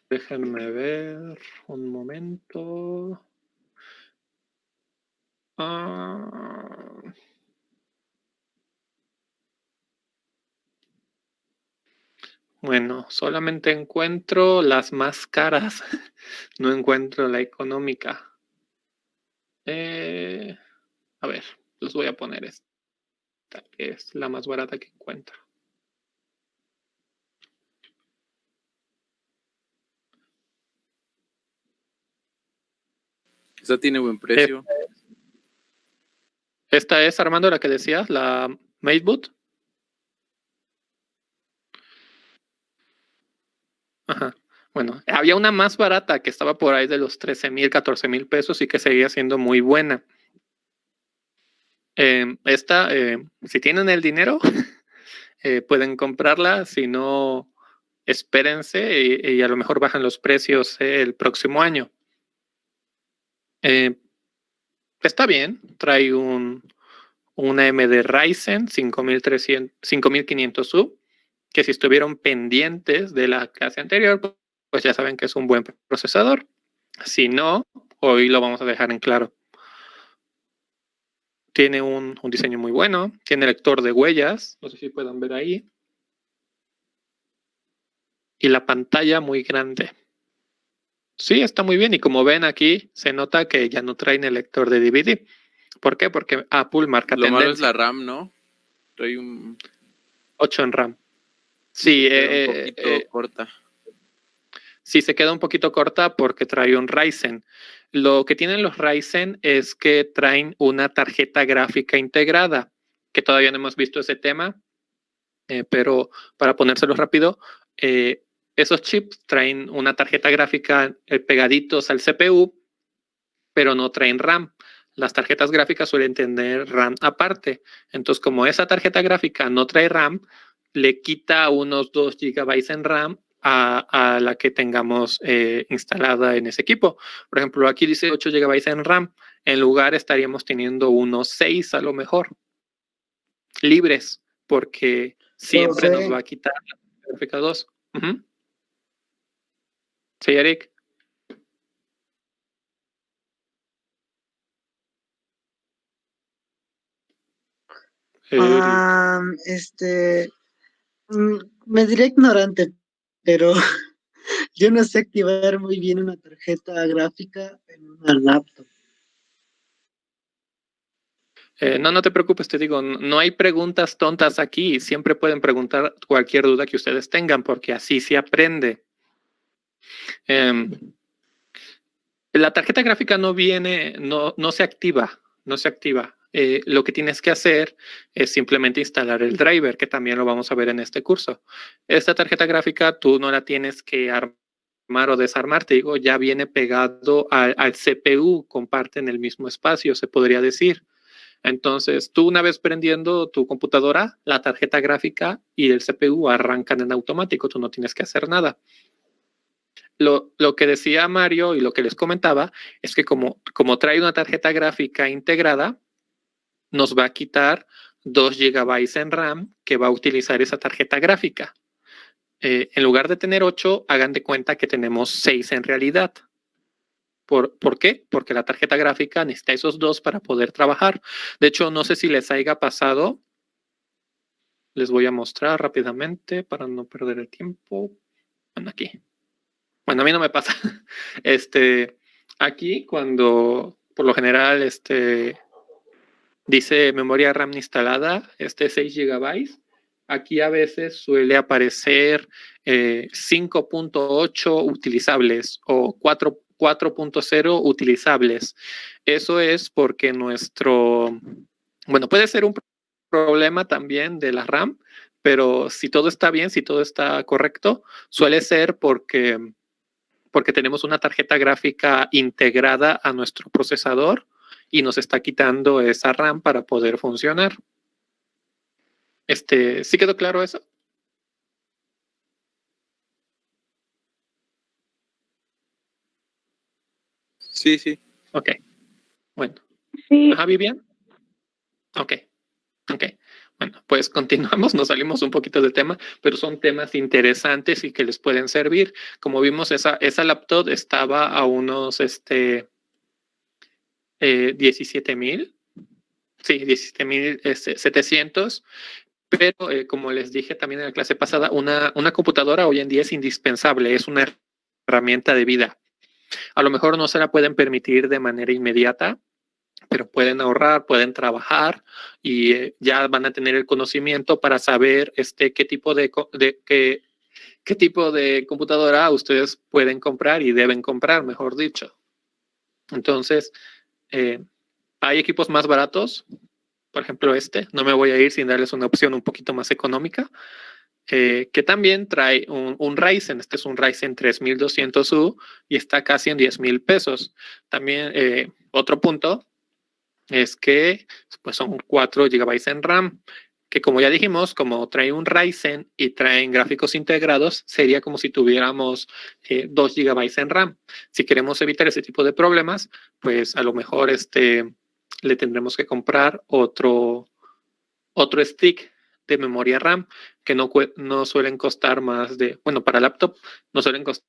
Déjenme ver un momento. Bueno, solamente encuentro las más caras. No encuentro la económica. A ver, los voy a poner esta, que es la más barata que encuentro. Esta tiene buen precio. Esta es, Armando, la que decías, la MateBoot. Ajá. Bueno, había una más barata que estaba por ahí de los 13,000, 14,000 pesos y que seguía siendo muy buena. Esta, si tienen el dinero, pueden comprarla. Si no, espérense y a lo mejor bajan los precios el próximo año. Está bien, trae una AMD Ryzen 5500U, que si estuvieron pendientes de la clase anterior, pues ya saben que es un buen procesador. Si no, hoy lo vamos a dejar en claro. Tiene un diseño muy bueno, tiene lector de huellas, no sé si puedan ver ahí, y la pantalla muy grande. Sí, está muy bien, y como ven aquí, se nota que ya no traen el lector de DVD. ¿Por qué? Porque Apple marca Lo tendencia. malo es la RAM, ¿no? Trae un 8 en RAM. Sí, un poquito corta. Sí, se queda un poquito corta porque trae un Ryzen. Lo que tienen los Ryzen es que traen una tarjeta gráfica integrada, que todavía no hemos visto ese tema, pero para ponérselo rápido, esos chips traen una tarjeta gráfica pegaditos al CPU, pero no traen RAM. Las tarjetas gráficas suelen tener RAM aparte. Entonces, como esa tarjeta gráfica no trae RAM, le quita unos 2 GB en RAM a la que tengamos instalada en ese equipo. Por ejemplo, aquí dice 8 GB en RAM. En lugar estaríamos teniendo unos 6 a lo mejor, libres, porque siempre nos va a quitar la gráfica 2. Sí, Eric. Me diré ignorante, pero yo no sé activar muy bien una tarjeta gráfica en una laptop. No te preocupes, te digo, no hay preguntas tontas aquí. Siempre pueden preguntar cualquier duda que ustedes tengan, porque así se aprende. La tarjeta gráfica no se activa, lo que tienes que hacer es simplemente instalar el driver, que también lo vamos a ver en este curso. Esta tarjeta gráfica tú no la tienes que armar o desarmar, te digo, ya viene pegado al CPU, comparten el mismo espacio, se podría decir. Entonces, tú una vez prendiendo tu computadora, la tarjeta gráfica y el CPU arrancan en automático, tú no tienes que hacer nada. Lo que decía Mario y lo que les comentaba es que como trae una tarjeta gráfica integrada, nos va a quitar 2 GB en RAM que va a utilizar esa tarjeta gráfica. En lugar de tener 8, hagan de cuenta que tenemos 6 en realidad. ¿Por qué? Porque la tarjeta gráfica necesita esos 2 para poder trabajar. De hecho, no sé si les haya pasado. Les voy a mostrar rápidamente para no perder el tiempo. Bueno, aquí. Bueno, a mí no me pasa. Aquí cuando por lo general dice memoria RAM instalada, 6 GB, aquí a veces suele aparecer 5.8 utilizables o 4.0 utilizables. Eso es porque bueno, puede ser un problema también de la RAM, pero si todo está bien, si todo está correcto, suele ser porque tenemos una tarjeta gráfica integrada a nuestro procesador y nos está quitando esa RAM para poder funcionar. ¿Sí quedó claro eso? Sí, sí. Ok. Bueno. Sí. Ajá, ¿Vivian? Ok. Bueno, pues continuamos, nos salimos un poquito del tema, pero son temas interesantes y que les pueden servir. Como vimos, esa laptop estaba a unos 17,000. Sí, 17,700. Pero como les dije también en la clase pasada, una computadora hoy en día es indispensable, es una herramienta de vida. A lo mejor no se la pueden permitir de manera inmediata, pero pueden ahorrar, pueden trabajar y ya van a tener el conocimiento para saber qué tipo de computadora ustedes pueden comprar y deben comprar, mejor dicho. Entonces, hay equipos más baratos, por ejemplo no me voy a ir sin darles una opción un poquito más económica, que también trae un Ryzen. Este es un Ryzen 3200U y está casi en 10,000 pesos. También otro punto es que pues son 4 GB en RAM, que como ya dijimos, como trae un Ryzen y traen gráficos integrados, sería como si tuviéramos 2 GB en RAM. Si queremos evitar ese tipo de problemas, pues a lo mejor le tendremos que comprar otro stick de memoria RAM que no suelen costar más de, bueno, para laptop no suelen costar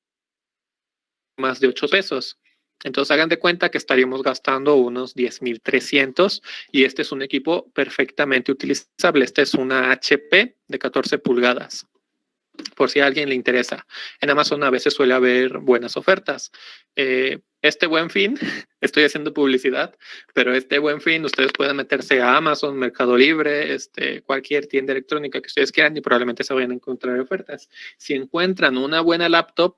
más de 8 pesos. Entonces hagan de cuenta que estaríamos gastando unos 10,300 y este es un equipo perfectamente utilizable. Este es una HP de 14 pulgadas. Por si a alguien le interesa. En Amazon a veces suele haber buenas ofertas. Este Buen Fin, estoy haciendo publicidad, pero este Buen Fin ustedes pueden meterse a Amazon, Mercado Libre, cualquier tienda electrónica que ustedes quieran y probablemente se vayan a encontrar ofertas. Si encuentran una buena laptop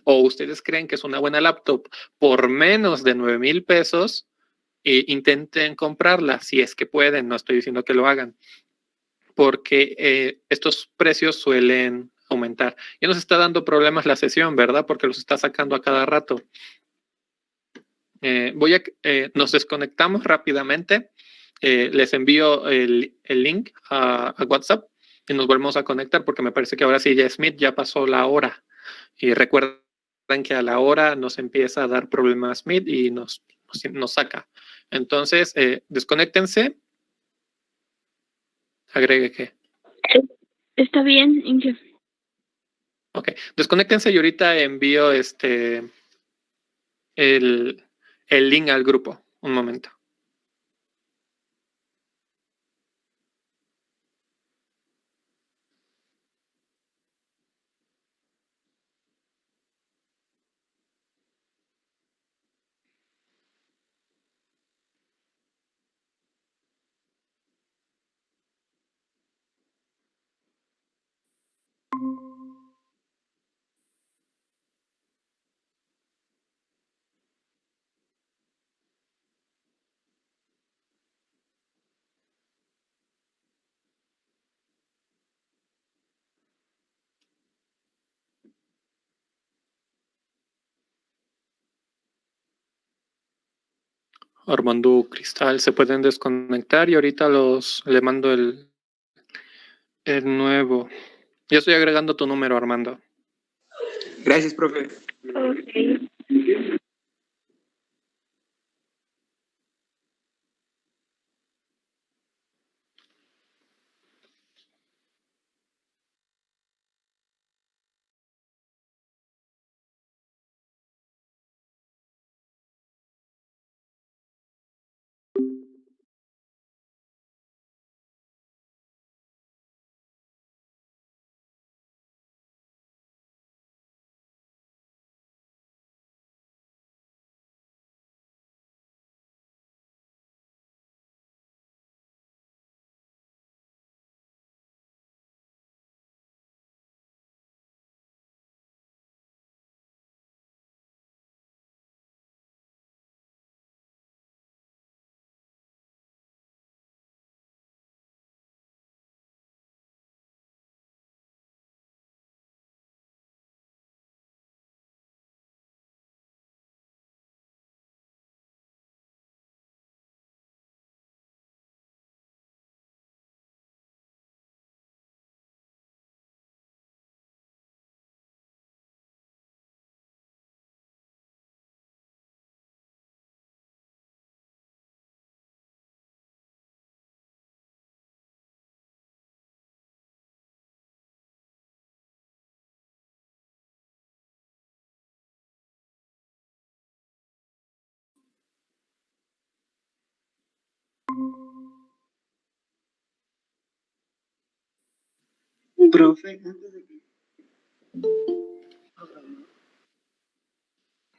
o ustedes creen que es una buena laptop por menos de 9,000 pesos, intenten comprarla si es que pueden, no estoy diciendo que lo hagan, porque estos precios suelen aumentar. Ya nos está dando problemas la sesión, ¿verdad? Porque los está sacando a cada rato. Nos desconectamos rápidamente. Les envío el link a WhatsApp y nos volvemos a conectar porque me parece que ahora sí ya Smith ya pasó la hora. Y recuerden que a la hora nos empieza a dar problemas Smith y nos saca. Entonces, desconéctense. Agregue que. Está bien, Inge. Ok, desconéctense y ahorita envío el link al grupo. Un momento. Armando, Cristal, se pueden desconectar y ahorita le mando el nuevo. Yo estoy agregando tu número, Armando. Gracias, profe. Ok. Profe, antes de que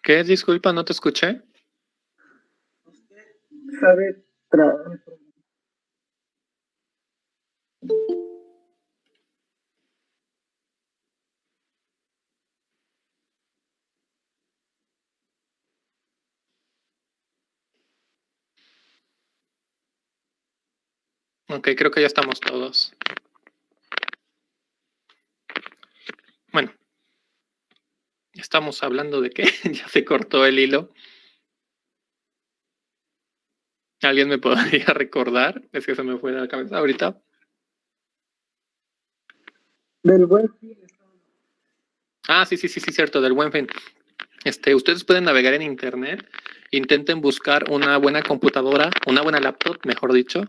¿Qué? Disculpa, no te escuché. sabe Ok, creo que ya estamos todos. Bueno, estamos hablando de qué. Ya se cortó el hilo. ¿Alguien me podría recordar? Es que se me fue de la cabeza ahorita. del buen fin. Ah, sí, cierto, del Buen Fin. Ustedes pueden navegar en internet, intenten buscar una buena computadora, una buena laptop, mejor dicho,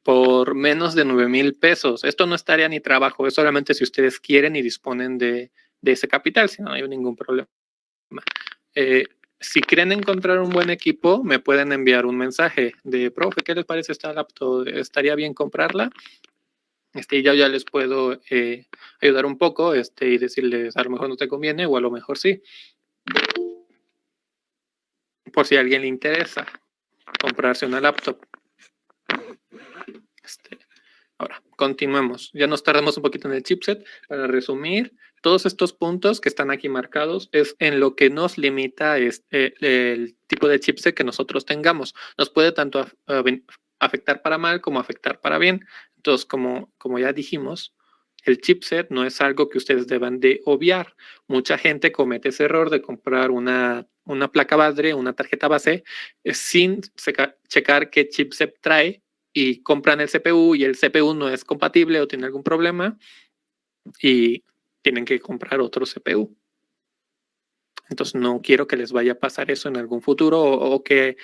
por menos de 9,000 pesos. Esto no es tarea ni trabajo, es solamente si ustedes quieren y disponen de ese capital, si no hay ningún problema. Si quieren encontrar un buen equipo, me pueden enviar un mensaje de, profe, ¿qué les parece esta laptop? ¿Estaría bien comprarla? Yo ya les puedo ayudar un poco y decirles, a lo mejor no te conviene o a lo mejor sí. Por si a alguien le interesa comprarse una laptop. Ahora, continuemos. Ya nos tardamos un poquito en el chipset. Para resumir, todos estos puntos que están aquí marcados es en lo que nos limita el tipo de chipset que nosotros tengamos. Nos puede tanto afectar para mal como afectar para bien. Entonces, como ya dijimos, el chipset no es algo que ustedes deban de obviar. Mucha gente comete ese error de comprar una placa madre, una tarjeta base, sin checar qué chipset trae y compran el CPU y el CPU no es compatible o tiene algún problema y tienen que comprar otro CPU. Entonces no quiero que les vaya a pasar eso en algún futuro o que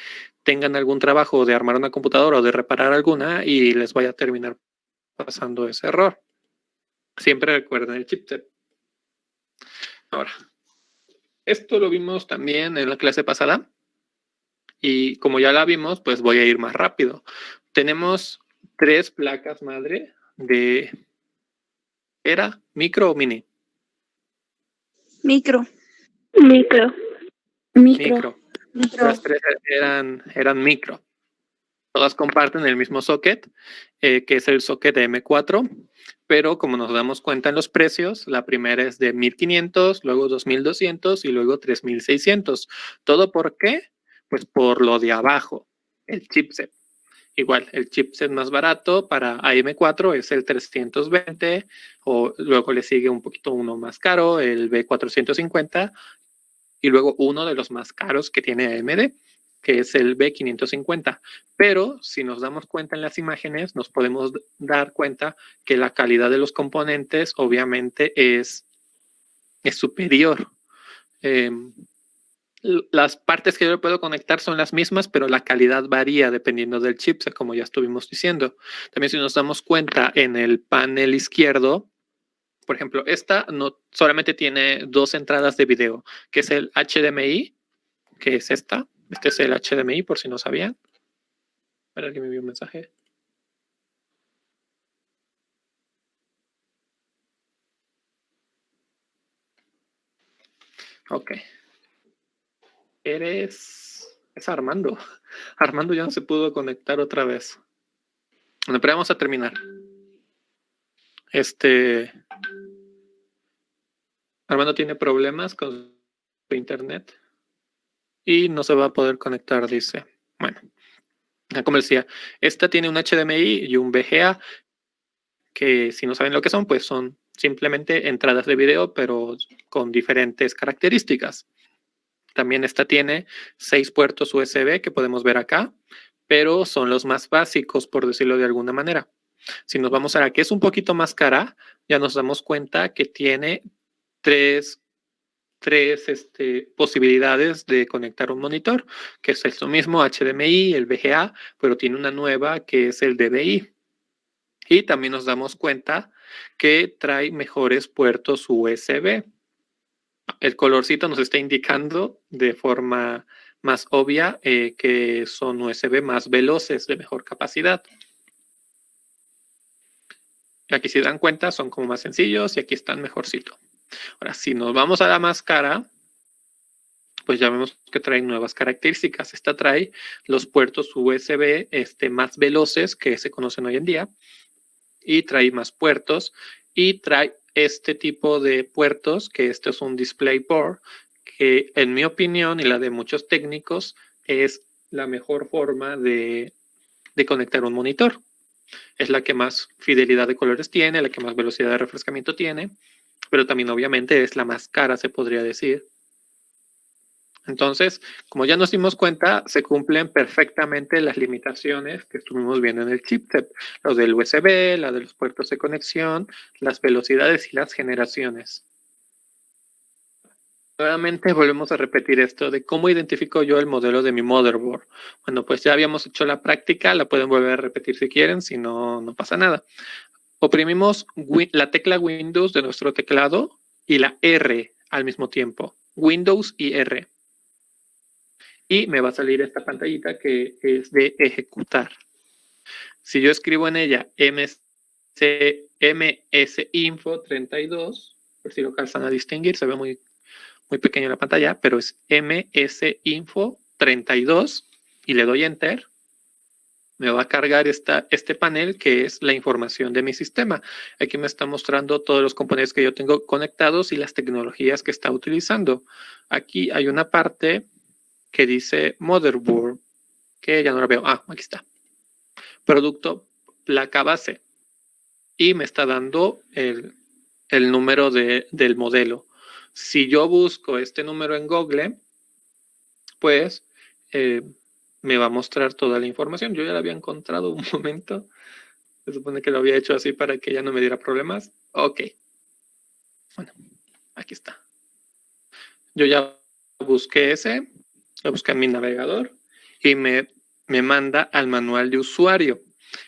tengan algún trabajo de armar una computadora o de reparar alguna y les vaya a terminar pasando ese error. Siempre recuerden el chipset. Ahora, esto lo vimos también en la clase pasada y como ya la vimos, pues voy a ir más rápido. Tenemos 3 placas madre de ¿era micro o mini? Micro. Micro. Micro. Las 3 eran micro. Todas comparten el mismo socket, que es el socket de M4, pero como nos damos cuenta en los precios, la primera es de 1,500, luego 2,200 y luego 3,600. ¿Todo por qué? Pues por lo de abajo, el chipset. Igual, el chipset más barato para AM4 es el 320, o luego le sigue un poquito uno más caro, el B450, y luego uno de los más caros que tiene AMD, que es el B550. Pero si nos damos cuenta en las imágenes, nos podemos dar cuenta que la calidad de los componentes obviamente es superior. Las partes que yo puedo conectar son las mismas, pero la calidad varía dependiendo del chipset, como ya estuvimos diciendo. También si nos damos cuenta en el panel izquierdo, por ejemplo, esta no solamente tiene 2 entradas de video, que es el HDMI, que es esta. Este es el HDMI, por si no sabían. Espera, alguien me envió un mensaje. Ok. Es Armando. Armando ya no se pudo conectar otra vez. Bueno, pero vamos a terminar. Armando tiene problemas con su internet y no se va a poder conectar, dice. Bueno, como decía, esta tiene un HDMI y un VGA, que si no saben lo que son, pues son simplemente entradas de video, pero con diferentes características. También esta tiene 6 puertos USB que podemos ver acá, pero son los más básicos, por decirlo de alguna manera. Si nos vamos a la que es un poquito más cara, ya nos damos cuenta que tiene tres posibilidades de conectar un monitor, que es esto mismo, HDMI, el VGA, pero tiene una nueva que es el DVI. Y también nos damos cuenta que trae mejores puertos USB. El colorcito nos está indicando de forma más obvia que son USB más veloces, de mejor capacidad. Aquí si dan cuenta son como más sencillos y aquí están mejorcito. Ahora, si nos vamos a la más cara, pues ya vemos que trae nuevas características. Esta trae los puertos USB más veloces que se conocen hoy en día y trae más puertos y trae este tipo de puertos, que este es un DisplayPort, que en mi opinión y la de muchos técnicos es la mejor forma de conectar un monitor. Es la que más fidelidad de colores tiene, la que más velocidad de refrescamiento tiene, pero también obviamente es la más cara, se podría decir. Entonces, como ya nos dimos cuenta, se cumplen perfectamente las limitaciones que estuvimos viendo en el chipset. Los del USB, la de los puertos de conexión, las velocidades y las generaciones. Nuevamente volvemos a repetir esto de cómo identifico yo el modelo de mi motherboard. Bueno, pues ya habíamos hecho la práctica, la pueden volver a repetir si quieren, si no, no pasa nada. Oprimimos la tecla Windows de nuestro teclado y la R al mismo tiempo. Windows y R. Y me va a salir esta pantallita que es de ejecutar. Si yo escribo en ella MSInfo 32, por si lo alcanzan a distinguir, se ve muy pequeño en la pantalla, pero es MSInfo 32 y le doy Enter, me va a cargar este panel que es la información de mi sistema. Aquí me está mostrando todos los componentes que yo tengo conectados y las tecnologías que está utilizando. Aquí hay una parte que dice motherboard, que ya no la veo. Ah, aquí está. Producto, placa base. Y me está dando el número del modelo. Si yo busco este número en Google, pues me va a mostrar toda la información. Yo ya la había encontrado un momento. Se supone que lo había hecho así para que ya no me diera problemas. Ok. Bueno, aquí está. Yo ya busqué ese. Lo busqué en mi navegador y me manda al manual de usuario.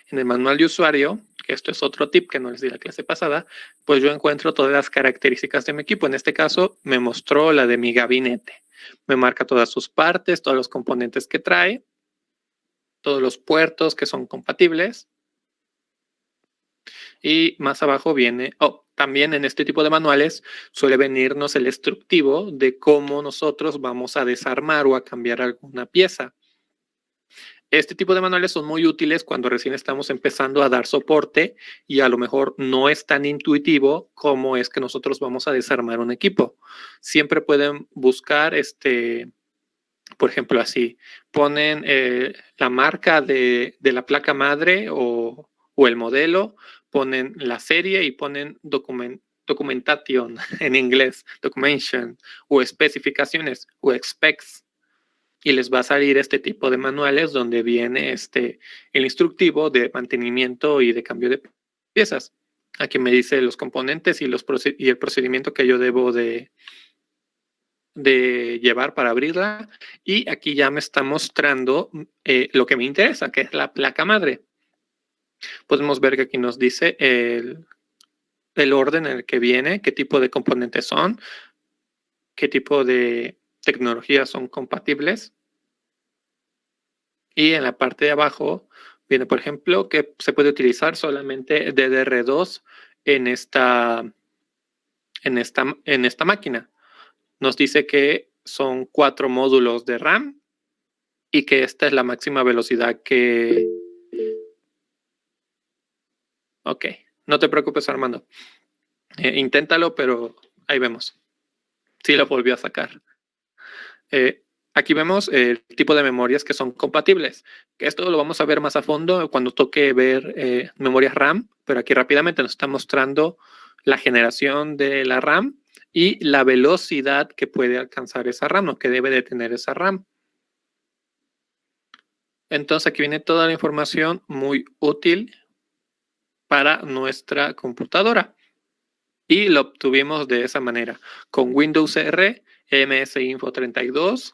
En el manual de usuario, que esto es otro tip que no les di la clase pasada, pues yo encuentro todas las características de mi equipo. En este caso, me mostró la de mi gabinete. Me marca todas sus partes, todos los componentes que trae, todos los puertos que son compatibles. Y más abajo viene, también en este tipo de manuales suele venirnos el instructivo de cómo nosotros vamos a desarmar o a cambiar alguna pieza. Este tipo de manuales son muy útiles cuando recién estamos empezando a dar soporte y a lo mejor no es tan intuitivo como es que nosotros vamos a desarmar un equipo. Siempre pueden buscar, por ejemplo, así, ponen la marca de la placa madre o el modelo, ponen la serie y ponen documentation en inglés, documentation, o especificaciones, o specs. y les va a salir este tipo de manuales donde viene el instructivo de mantenimiento y de cambio de piezas. Aquí me dice los componentes y el procedimiento que yo debo de llevar para abrirla, y aquí ya me está mostrando lo que me interesa, que es la placa madre. Podemos ver que aquí nos dice el orden en el que viene, qué tipo de componentes son, qué tipo de tecnologías son compatibles. Y en la parte de abajo viene, por ejemplo, que se puede utilizar solamente DDR2 en esta máquina. Nos dice que son 4 módulos de RAM y que esta es la máxima velocidad que... Ok, no te preocupes, Armando. Inténtalo, pero ahí vemos. Sí lo volvió a sacar. Aquí vemos el tipo de memorias que son compatibles. Esto lo vamos a ver más a fondo cuando toque ver memorias RAM, pero aquí rápidamente nos está mostrando la generación de la RAM y la velocidad que puede alcanzar esa RAM o que debe de tener esa RAM. Entonces aquí viene toda la información muy útil para nuestra computadora. Y lo obtuvimos de esa manera. Con Windows R, MSInfo32,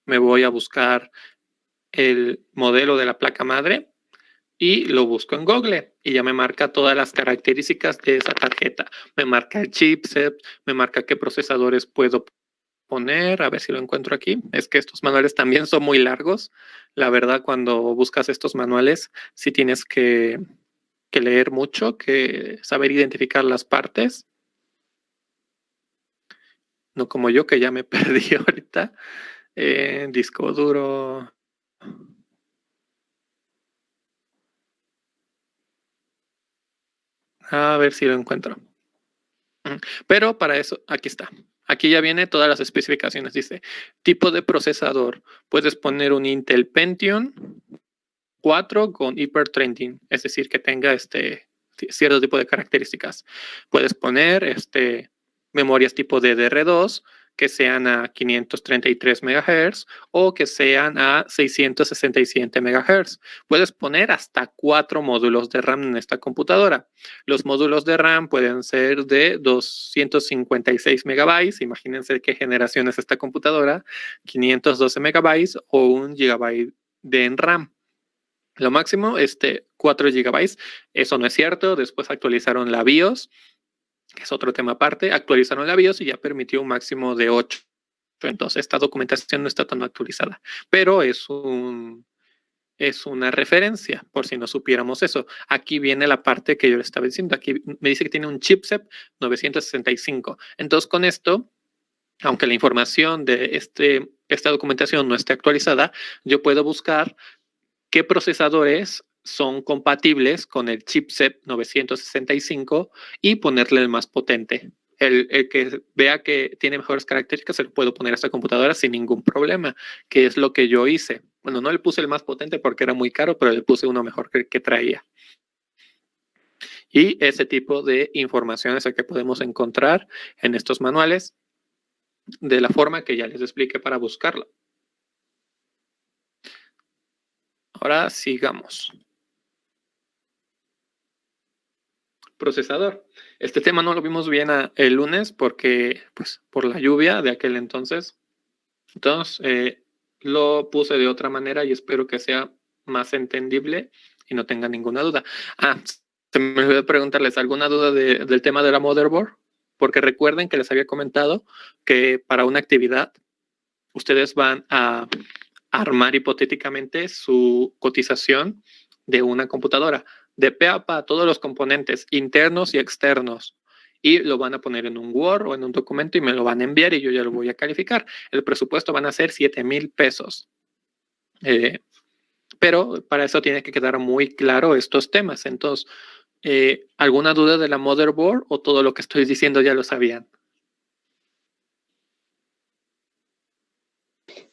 me voy a buscar el modelo de la placa madre y lo busco en Google y ya me marca todas las características de esa tarjeta. Me marca el chipset, me marca qué procesadores puedo poner, a ver si lo encuentro aquí. Es que estos manuales también son muy largos. La verdad, cuando buscas estos manuales, sí tienes que leer mucho, que saber identificar las partes. No como yo, que ya me perdí ahorita. Disco duro. A ver si lo encuentro. Pero para eso, aquí está. Aquí ya viene todas las especificaciones. Dice, tipo de procesador. Puedes poner un Intel Pentium 4 con hyperthreading, es decir, que tenga cierto tipo de características. Puedes poner memorias tipo DDR2 que sean a 533 MHz o que sean a 667 MHz. Puedes poner hasta 4 módulos de RAM en esta computadora. Los módulos de RAM pueden ser de 256 megabytes, imagínense qué generación es esta computadora, 512 megabytes o 1 GB de RAM. Lo máximo, 4 GB. Eso no es cierto. Después actualizaron la BIOS, que es otro tema aparte. Actualizaron la BIOS y ya permitió un máximo de 8. Entonces, esta documentación no está tan actualizada. Pero es una referencia, por si no supiéramos eso. Aquí viene la parte que yo le estaba diciendo. Aquí me dice que tiene un chipset 965. Entonces, con esto, aunque la información de esta documentación no esté actualizada, yo puedo buscar qué procesadores son compatibles con el chipset 965 y ponerle el más potente. El que vea que tiene mejores características se lo puedo poner a esta computadora sin ningún problema, que es lo que yo hice. Bueno, no le puse el más potente porque era muy caro, pero le puse uno mejor que traía. Y ese tipo de información es el que podemos encontrar en estos manuales de la forma que ya les expliqué para buscarlo. Ahora sigamos. Procesador. Este tema no lo vimos bien el lunes porque, pues, por la lluvia de aquel entonces. Entonces, lo puse de otra manera y espero que sea más entendible y no tenga ninguna duda. Se me olvidó preguntarles, ¿alguna duda del tema de la motherboard? Porque recuerden que les había comentado que para una actividad ustedes van a armar hipotéticamente su cotización de una computadora de pe a pa, todos los componentes internos y externos, y lo van a poner en un Word o en un documento y me lo van a enviar y yo ya lo voy a calificar. El presupuesto van a ser 7,000 pesos. Pero para eso tiene que quedar muy claro estos temas. Entonces, ¿alguna duda de la motherboard o todo lo que estoy diciendo ya lo sabían?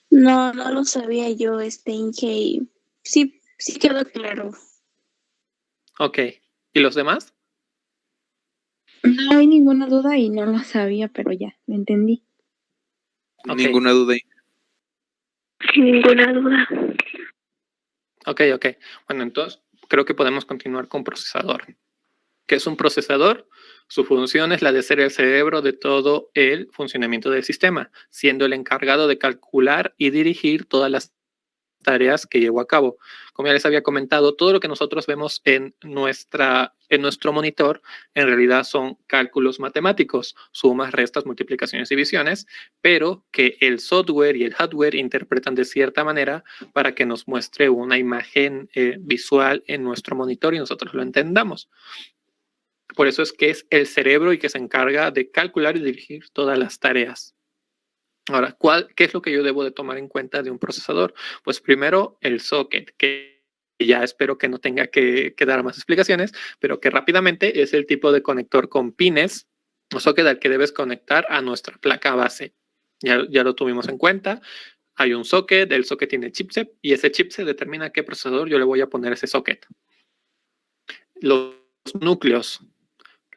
No, no lo sabía yo, Inge. Sí, sí quedó claro. Ok. ¿Y los demás? No hay ninguna duda y no lo sabía, pero ya, me entendí. Ok. Ninguna duda. Sin ninguna duda. Ok. Bueno, entonces creo que podemos continuar con procesador. ¿Qué es un procesador? Su función es la de ser el cerebro de todo el funcionamiento del sistema, siendo el encargado de calcular y dirigir todas las tareas que llevó a cabo. Como ya les había comentado, todo lo que nosotros vemos en nuestro monitor en realidad son cálculos matemáticos, sumas, restas, multiplicaciones, divisiones, pero que el software y el hardware interpretan de cierta manera para que nos muestre una imagen visual en nuestro monitor y nosotros lo entendamos. Por eso es que es el cerebro y que se encarga de calcular y dirigir todas las tareas. Ahora, ¿qué es lo que yo debo de tomar en cuenta de un procesador? Pues primero el socket, que ya espero que no tenga que dar más explicaciones, pero que rápidamente es el tipo de conector con pines o socket al que debes conectar a nuestra placa base. Ya lo tuvimos en cuenta. Hay un socket, el socket tiene chipset y ese chipset determina qué procesador yo le voy a poner a ese socket. Los núcleos.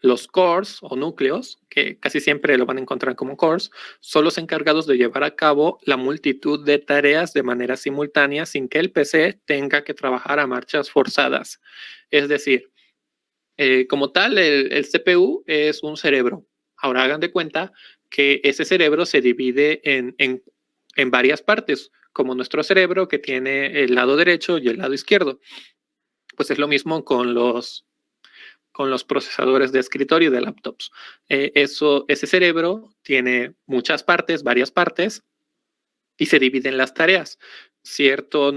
Los cores o núcleos, que casi siempre lo van a encontrar como cores, son los encargados de llevar a cabo la multitud de tareas de manera simultánea sin que el PC tenga que trabajar a marchas forzadas. Es decir, como tal, el CPU es un cerebro. Ahora hagan de cuenta que ese cerebro se divide en varias partes, como nuestro cerebro que tiene el lado derecho y el lado izquierdo. Pues es lo mismo con los procesadores de escritorio y de laptops. Ese cerebro tiene muchas partes, varias partes, y se dividen las tareas. Cierto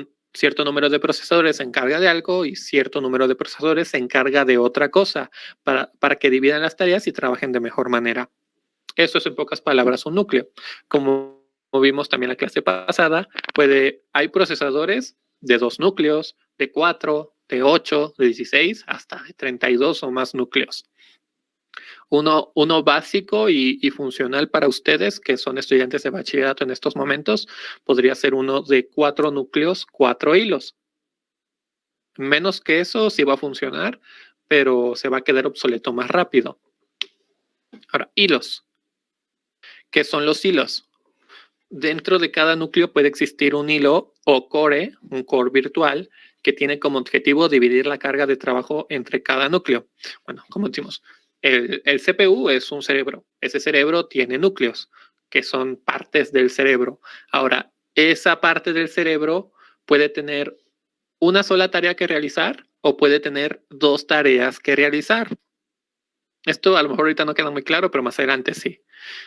número de procesadores se encarga de algo y cierto número de procesadores se encarga de otra cosa para que dividan las tareas y trabajen de mejor manera. Eso es en pocas palabras un núcleo. Como vimos también en la clase pasada, hay procesadores de 2 núcleos, de 4, de 8, de 16, hasta de 32 o más núcleos. Uno básico y funcional para ustedes, que son estudiantes de bachillerato en estos momentos, podría ser uno de 4 núcleos, 4 hilos. Menos que eso sí va a funcionar, pero se va a quedar obsoleto más rápido. Ahora, hilos. ¿Qué son los hilos? Dentro de cada núcleo puede existir un hilo o core, un core virtual, que tiene como objetivo dividir la carga de trabajo entre cada núcleo. Bueno, como decimos, el CPU es un cerebro. Ese cerebro tiene núcleos, que son partes del cerebro. Ahora, esa parte del cerebro puede tener una sola tarea que realizar o puede tener 2 tareas que realizar. Esto a lo mejor ahorita no queda muy claro, pero más adelante sí.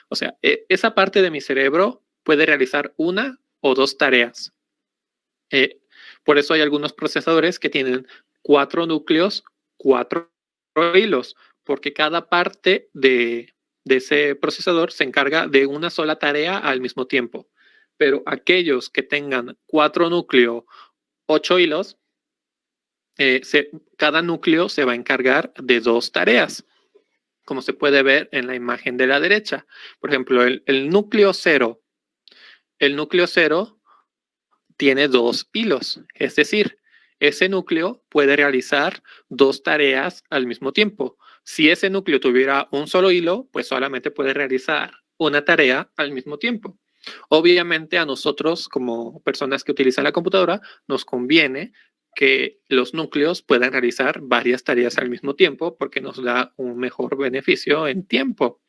O sea, esa parte de mi cerebro puede realizar 1 o 2 tareas. Por eso hay algunos procesadores que tienen 4 núcleos, 4 hilos, porque cada parte de ese procesador se encarga de una sola tarea al mismo tiempo. Pero aquellos que tengan 4 núcleos, 8 hilos, cada núcleo se va a encargar de 2 tareas, como se puede ver en la imagen de la derecha. Por ejemplo, el núcleo 0. El núcleo 0 tiene 2 hilos, es decir, ese núcleo puede realizar 2 tareas al mismo tiempo. Si ese núcleo tuviera un solo hilo, pues solamente puede realizar una tarea al mismo tiempo. Obviamente a nosotros, como personas que utilizan la computadora, nos conviene que los núcleos puedan realizar varias tareas al mismo tiempo porque nos da un mejor beneficio en tiempo.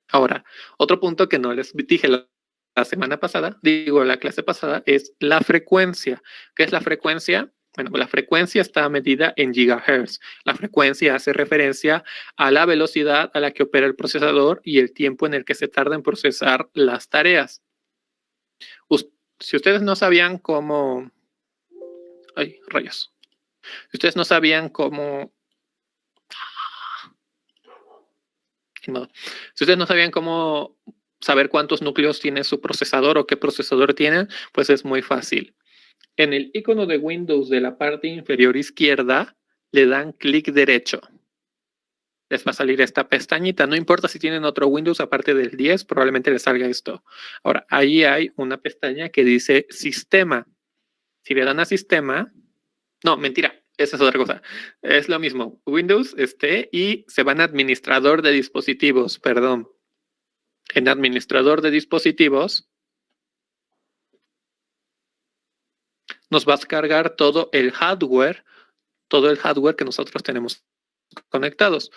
Ahora, otro punto que no les dije la clase pasada, es la frecuencia. ¿Qué es la frecuencia? Bueno, la frecuencia está medida en gigahertz. La frecuencia hace referencia a la velocidad a la que opera el procesador y el tiempo en el que se tarda en procesar las tareas. Si ustedes no sabían cómo... ¡Ay, rayos! Si ustedes no sabían cómo... Si ustedes no sabían cómo saber cuántos núcleos tiene su procesador o qué procesador tienen, pues es muy fácil. En el icono de Windows de la parte inferior izquierda, le dan clic derecho. Les va a salir esta pestañita. No importa si tienen otro Windows aparte del 10, probablemente les salga esto. Ahora, ahí hay una pestaña que dice Sistema. Si le dan a Sistema... No, mentira. Esa es otra cosa. Es lo mismo. Windows y se van a Administrador de Dispositivos. Perdón. En Administrador de Dispositivos nos va a cargar todo el hardware que nosotros tenemos conectados.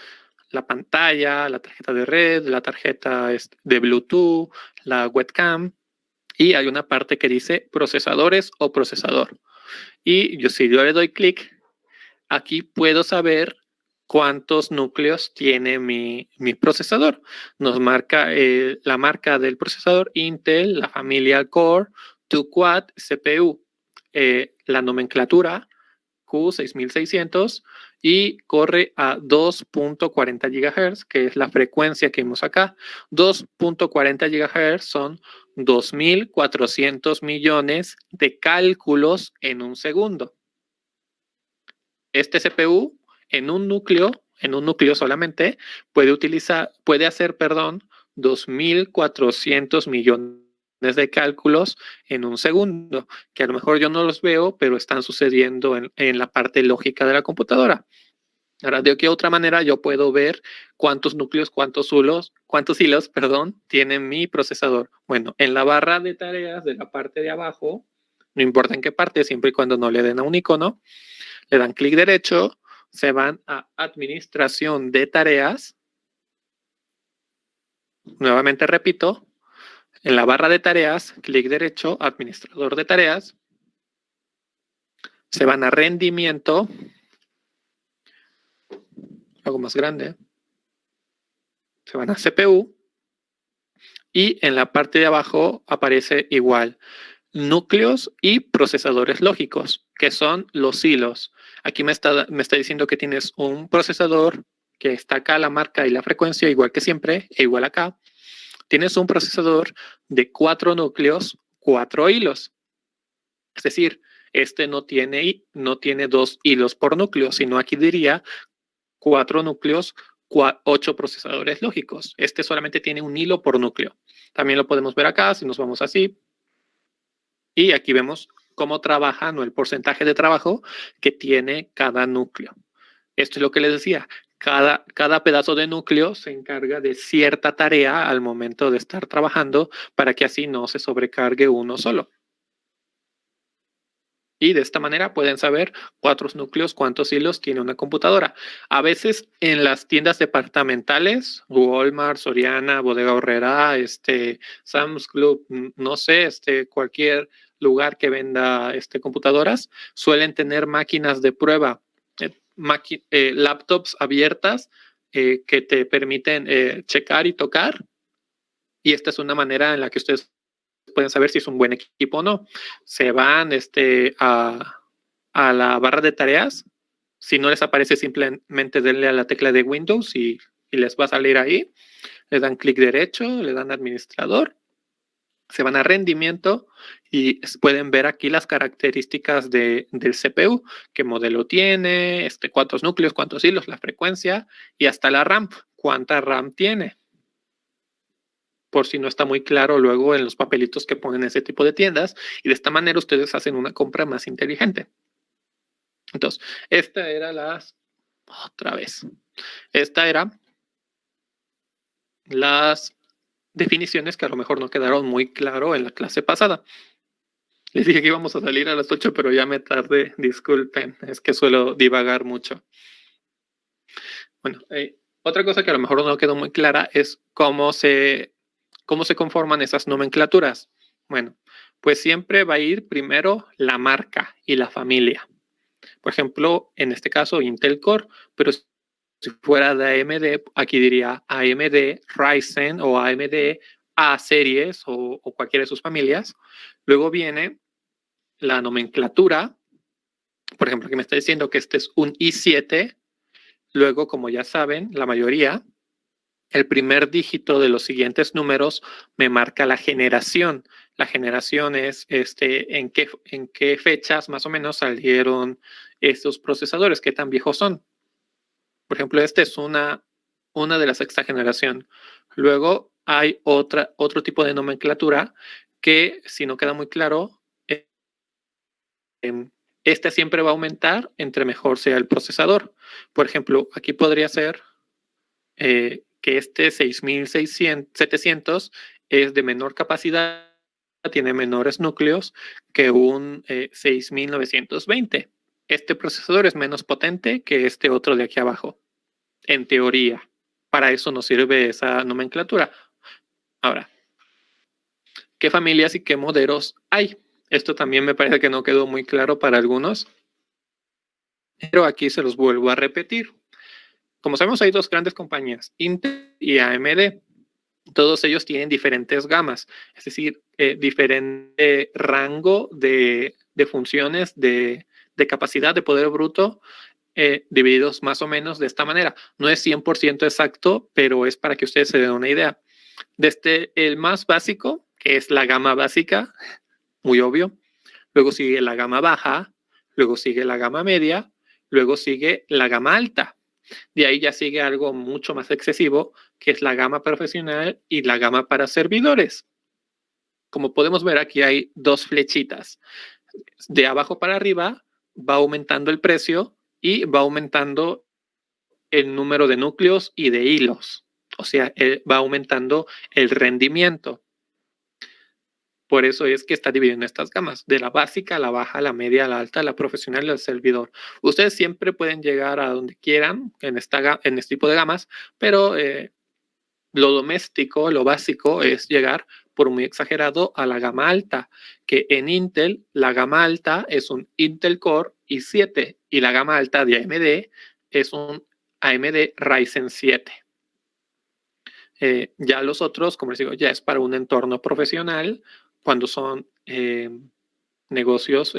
La pantalla, la tarjeta de red, la tarjeta de Bluetooth, la webcam, y hay una parte que dice procesadores o procesador. Y si yo le doy clic, aquí puedo saber cuántos núcleos tiene mi procesador. Nos marca la marca del procesador Intel, la familia Core, 2-Quad, CPU, la nomenclatura Q6600 y corre a 2.40 GHz, que es la frecuencia que vimos acá. 2.40 GHz son 2.400 millones de cálculos en un segundo. Este CPU en un núcleo solamente puede hacer 2.400 millones de cálculos en un segundo, que a lo mejor yo no los veo, pero están sucediendo en la parte lógica de la computadora. Ahora, ¿de qué otra manera yo puedo ver cuántos núcleos, cuántos hilos, tiene mi procesador? Bueno, en la barra de tareas de la parte de abajo, no importa en qué parte, siempre y cuando no le den a un icono, le dan clic derecho, se van a Administración de Tareas. Nuevamente repito, en la barra de tareas, clic derecho, Administrador de Tareas. Se van a Rendimiento. Algo más grande. Se van a CPU. Y en la parte de abajo aparece igual núcleos y procesadores lógicos, que son los hilos. Aquí me está diciendo que tienes un procesador que está acá la marca y la frecuencia, igual que siempre, e igual acá. Tienes un procesador de 4 núcleos, 4 hilos. Es decir, este no tiene 2 hilos por núcleo, sino aquí diría 4 núcleos, 8 procesadores lógicos. Este solamente tiene un hilo por núcleo. También lo podemos ver acá, si nos vamos así. Y aquí vemos cómo trabaja, el porcentaje de trabajo que tiene cada núcleo. Esto es lo que les decía. Cada pedazo de núcleo se encarga de cierta tarea al momento de estar trabajando para que así no se sobrecargue uno solo. Y de esta manera pueden saber cuántos núcleos, cuántos hilos tiene una computadora. A veces en las tiendas departamentales, Walmart, Soriana, Bodega Aurrerá, Sam's Club, no sé, cualquier lugar que venda computadoras, suelen tener máquinas de prueba, laptops abiertas que te permiten checar y tocar. Y esta es una manera en la que ustedes pueden saber si es un buen equipo o no. Se van a la barra de tareas. Si no les aparece, simplemente denle a la tecla de Windows y les va a salir ahí. Le dan clic derecho, le dan administrador, se van a rendimiento y pueden ver aquí las características del CPU, qué modelo tiene, cuántos núcleos, cuántos hilos, la frecuencia y hasta la RAM, cuánta RAM tiene. Por si no está muy claro luego en los papelitos que ponen ese tipo de tiendas, y de esta manera ustedes hacen una compra más inteligente. Entonces, esta era las definiciones que a lo mejor no quedaron muy claro en la clase pasada. Les dije que íbamos a salir a las 8, pero ya me tardé, disculpen, es que suelo divagar mucho. Bueno, otra cosa que a lo mejor no quedó muy clara es cómo se conforman esas nomenclaturas. Bueno, pues siempre va a ir primero la marca y la familia. Por ejemplo, en este caso Intel Core, pero si fuera de AMD, aquí diría AMD Ryzen o AMD A-Series o cualquiera de sus familias. Luego viene la nomenclatura. Por ejemplo, aquí me está diciendo que este es un i7. Luego, como ya saben, la mayoría, el primer dígito de los siguientes números me marca la generación. La generación es en qué fechas más o menos salieron estos procesadores, qué tan viejos son. Por ejemplo, esta es una de la sexta generación. Luego hay otro tipo de nomenclatura que, si no queda muy claro, esta siempre va a aumentar entre mejor sea el procesador. Por ejemplo, aquí podría ser que 6700 es de menor capacidad tiene menores núcleos que un 6920. Este procesador es menos potente que este otro de aquí abajo, en teoría. Para eso nos sirve esa nomenclatura. Ahora, ¿qué familias y qué modelos hay? Esto también me parece que no quedó muy claro para algunos, pero aquí se los vuelvo a repetir. Como sabemos, hay dos grandes compañías, Intel y AMD. Todos ellos tienen diferentes gamas, es decir, diferente rango de funciones, de capacidad de poder bruto, divididos más o menos de esta manera. No es 100% exacto, pero es para que ustedes se den una idea. Desde el más básico, que es la gama básica, muy obvio, luego sigue la gama baja, luego sigue la gama media, luego sigue la gama alta. De ahí ya sigue algo mucho más excesivo, que es la gama profesional y la gama para servidores. Como podemos ver, aquí hay dos flechitas. De abajo para arriba va aumentando el precio y va aumentando el número de núcleos y de hilos. O sea, va aumentando el rendimiento. Por eso es que está dividido en estas gamas, de la básica, la baja, la media, la alta, la profesional y el servidor. Ustedes siempre pueden llegar a donde quieran en este tipo de gamas, pero lo doméstico, lo básico es llegar, por muy exagerado, a la gama alta, que en Intel la gama alta es un Intel Core i7 y la gama alta de AMD es un AMD Ryzen 7. Ya los otros, como les digo, ya es para un entorno profesional, cuando son negocios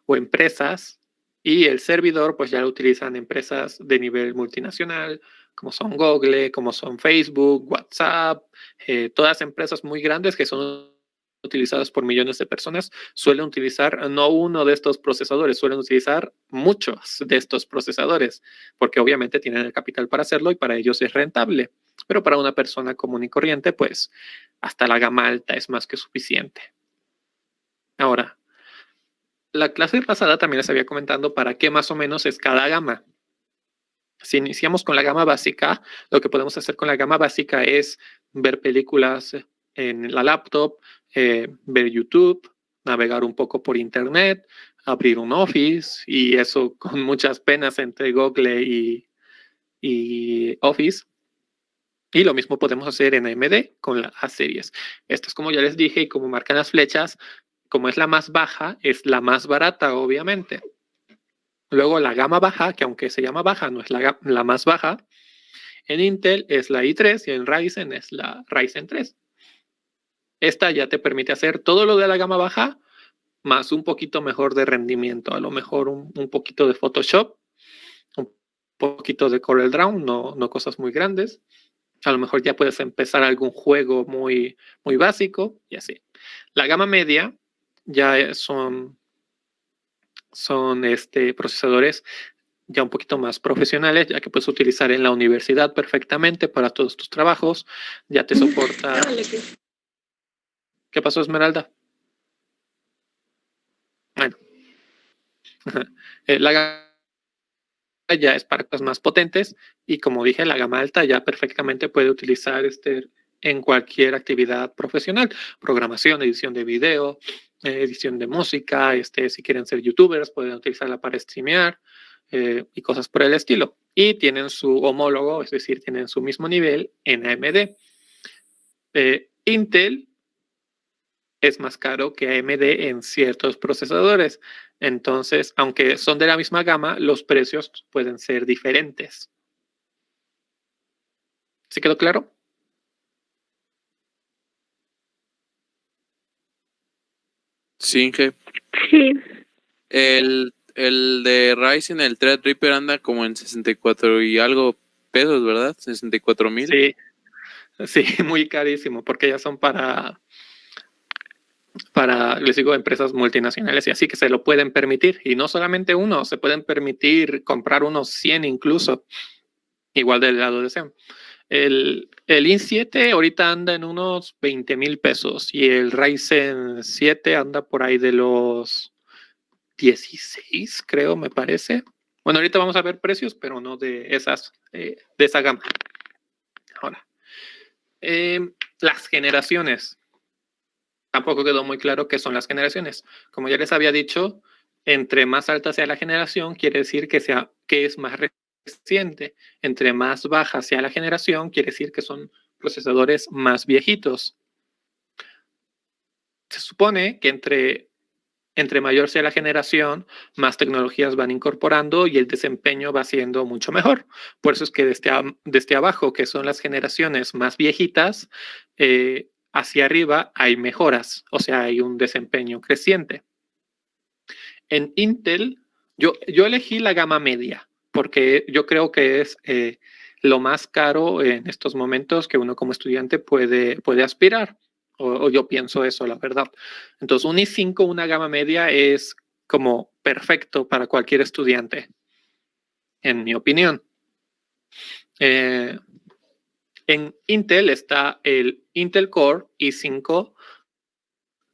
o empresas, y el servidor pues ya lo utilizan empresas de nivel multinacional, como son Google, como son Facebook, WhatsApp, todas empresas muy grandes que son utilizadas por millones de personas, suelen utilizar no uno de estos procesadores, suelen utilizar muchos de estos procesadores, porque obviamente tienen el capital para hacerlo y para ellos es rentable. Pero para una persona común y corriente, pues hasta la gama alta es más que suficiente. Ahora, la clase pasada también les había comentado para qué más o menos es cada gama. Si iniciamos con la gama básica, lo que podemos hacer con la gama básica es ver películas en la laptop, ver YouTube, navegar un poco por internet, abrir un Office, y eso con muchas penas entre Google y Office. Y lo mismo podemos hacer en AMD con las series. Esto es como ya les dije, y como marcan las flechas, como es la más baja, es la más barata, obviamente. Luego la gama baja, que aunque se llama baja, no es la más baja. En Intel es la i3 y en Ryzen es la Ryzen 3. Esta ya te permite hacer todo lo de la gama baja, más un poquito mejor de rendimiento. A lo mejor un poquito de Photoshop, un poquito de CorelDRAW, no cosas muy grandes. A lo mejor ya puedes empezar algún juego muy, muy básico y así. La gama media ya son procesadores ya un poquito más profesionales, ya que puedes utilizar en la universidad perfectamente para todos tus trabajos. Ya te soporta. ¿Qué pasó, Esmeralda? Bueno. La gama ya es para cosas más potentes y, como dije, la gama alta ya perfectamente puede utilizar en cualquier actividad profesional, programación, edición de video, edición de música, si quieren ser youtubers pueden utilizarla para streamear y cosas por el estilo. Y tienen su homólogo, es decir, tienen su mismo nivel en AMD. Intel es más caro que AMD en ciertos procesadores. Entonces, aunque son de la misma gama, los precios pueden ser diferentes. ¿Sí quedó claro? Sí, Inge. Sí. El de Ryzen, el Threadripper anda como en 64 y algo pesos, ¿verdad? 64,000. Sí, sí, muy carísimo, porque ya son para, les digo, empresas multinacionales y así que se lo pueden permitir. Y no solamente uno, se pueden permitir comprar unos 100 incluso, igual del lado de SEM. El i7 ahorita anda en unos 20,000 pesos y el Ryzen 7 anda por ahí de los 16, creo, me parece. Bueno, ahorita vamos a ver precios, pero no de esa gama. Ahora, las generaciones. tampoco quedó muy claro qué son las generaciones. Como ya les había dicho, entre más alta sea la generación, quiere decir que es más reciente. Entre más baja sea la generación, quiere decir que son procesadores más viejitos. Se supone que entre mayor sea la generación, más tecnologías van incorporando y el desempeño va siendo mucho mejor. Por eso es que desde abajo, que son las generaciones más viejitas, hacia arriba hay mejoras, o sea, hay un desempeño creciente. En Intel, yo elegí la gama media, porque yo creo que es lo más caro en estos momentos que uno como estudiante puede aspirar. O yo pienso eso, la verdad. Entonces, un i5, una gama media, es como perfecto para cualquier estudiante, en mi opinión. En Intel está el Intel Core i5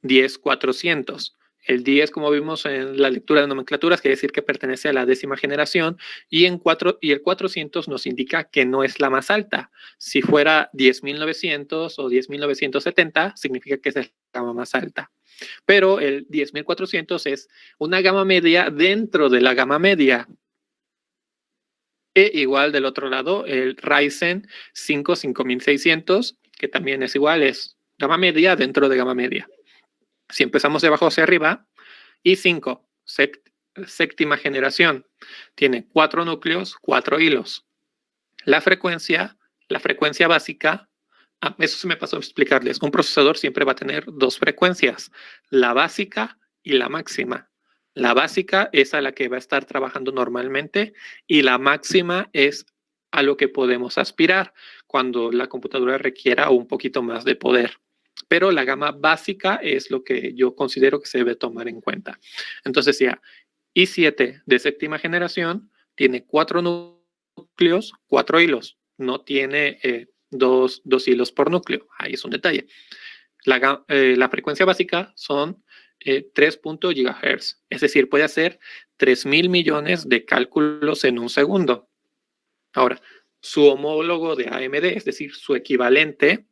10400. El 10, como vimos en la lectura de nomenclaturas, quiere decir que pertenece a la 10ª generación y el 400 nos indica que no es la más alta. Si fuera 10.900 o 10.970, significa que es la gama más alta. Pero el 10.400 es una gama media dentro de la gama media. E igual del otro lado, el Ryzen 5 5600, que también es igual, es gama media dentro de gama media. Si empezamos de abajo hacia arriba, i5, séptima generación, tiene 4 núcleos, 4 hilos. La frecuencia básica, eso se me pasó a explicarles. Un procesador siempre va a tener 2 frecuencias, la básica y la máxima. La básica es a la que va a estar trabajando normalmente y la máxima es a lo que podemos aspirar cuando la computadora requiera un poquito más de poder. Pero la gama básica es lo que yo considero que se debe tomar en cuenta. Entonces ya, i7 de séptima generación tiene 4 núcleos, 4 hilos. No tiene 2 hilos por núcleo. Ahí es un detalle. La frecuencia básica son 3 GHz. Es decir, puede hacer 3.000 millones de cálculos en un segundo. Ahora, su homólogo de AMD, es decir, su equivalente,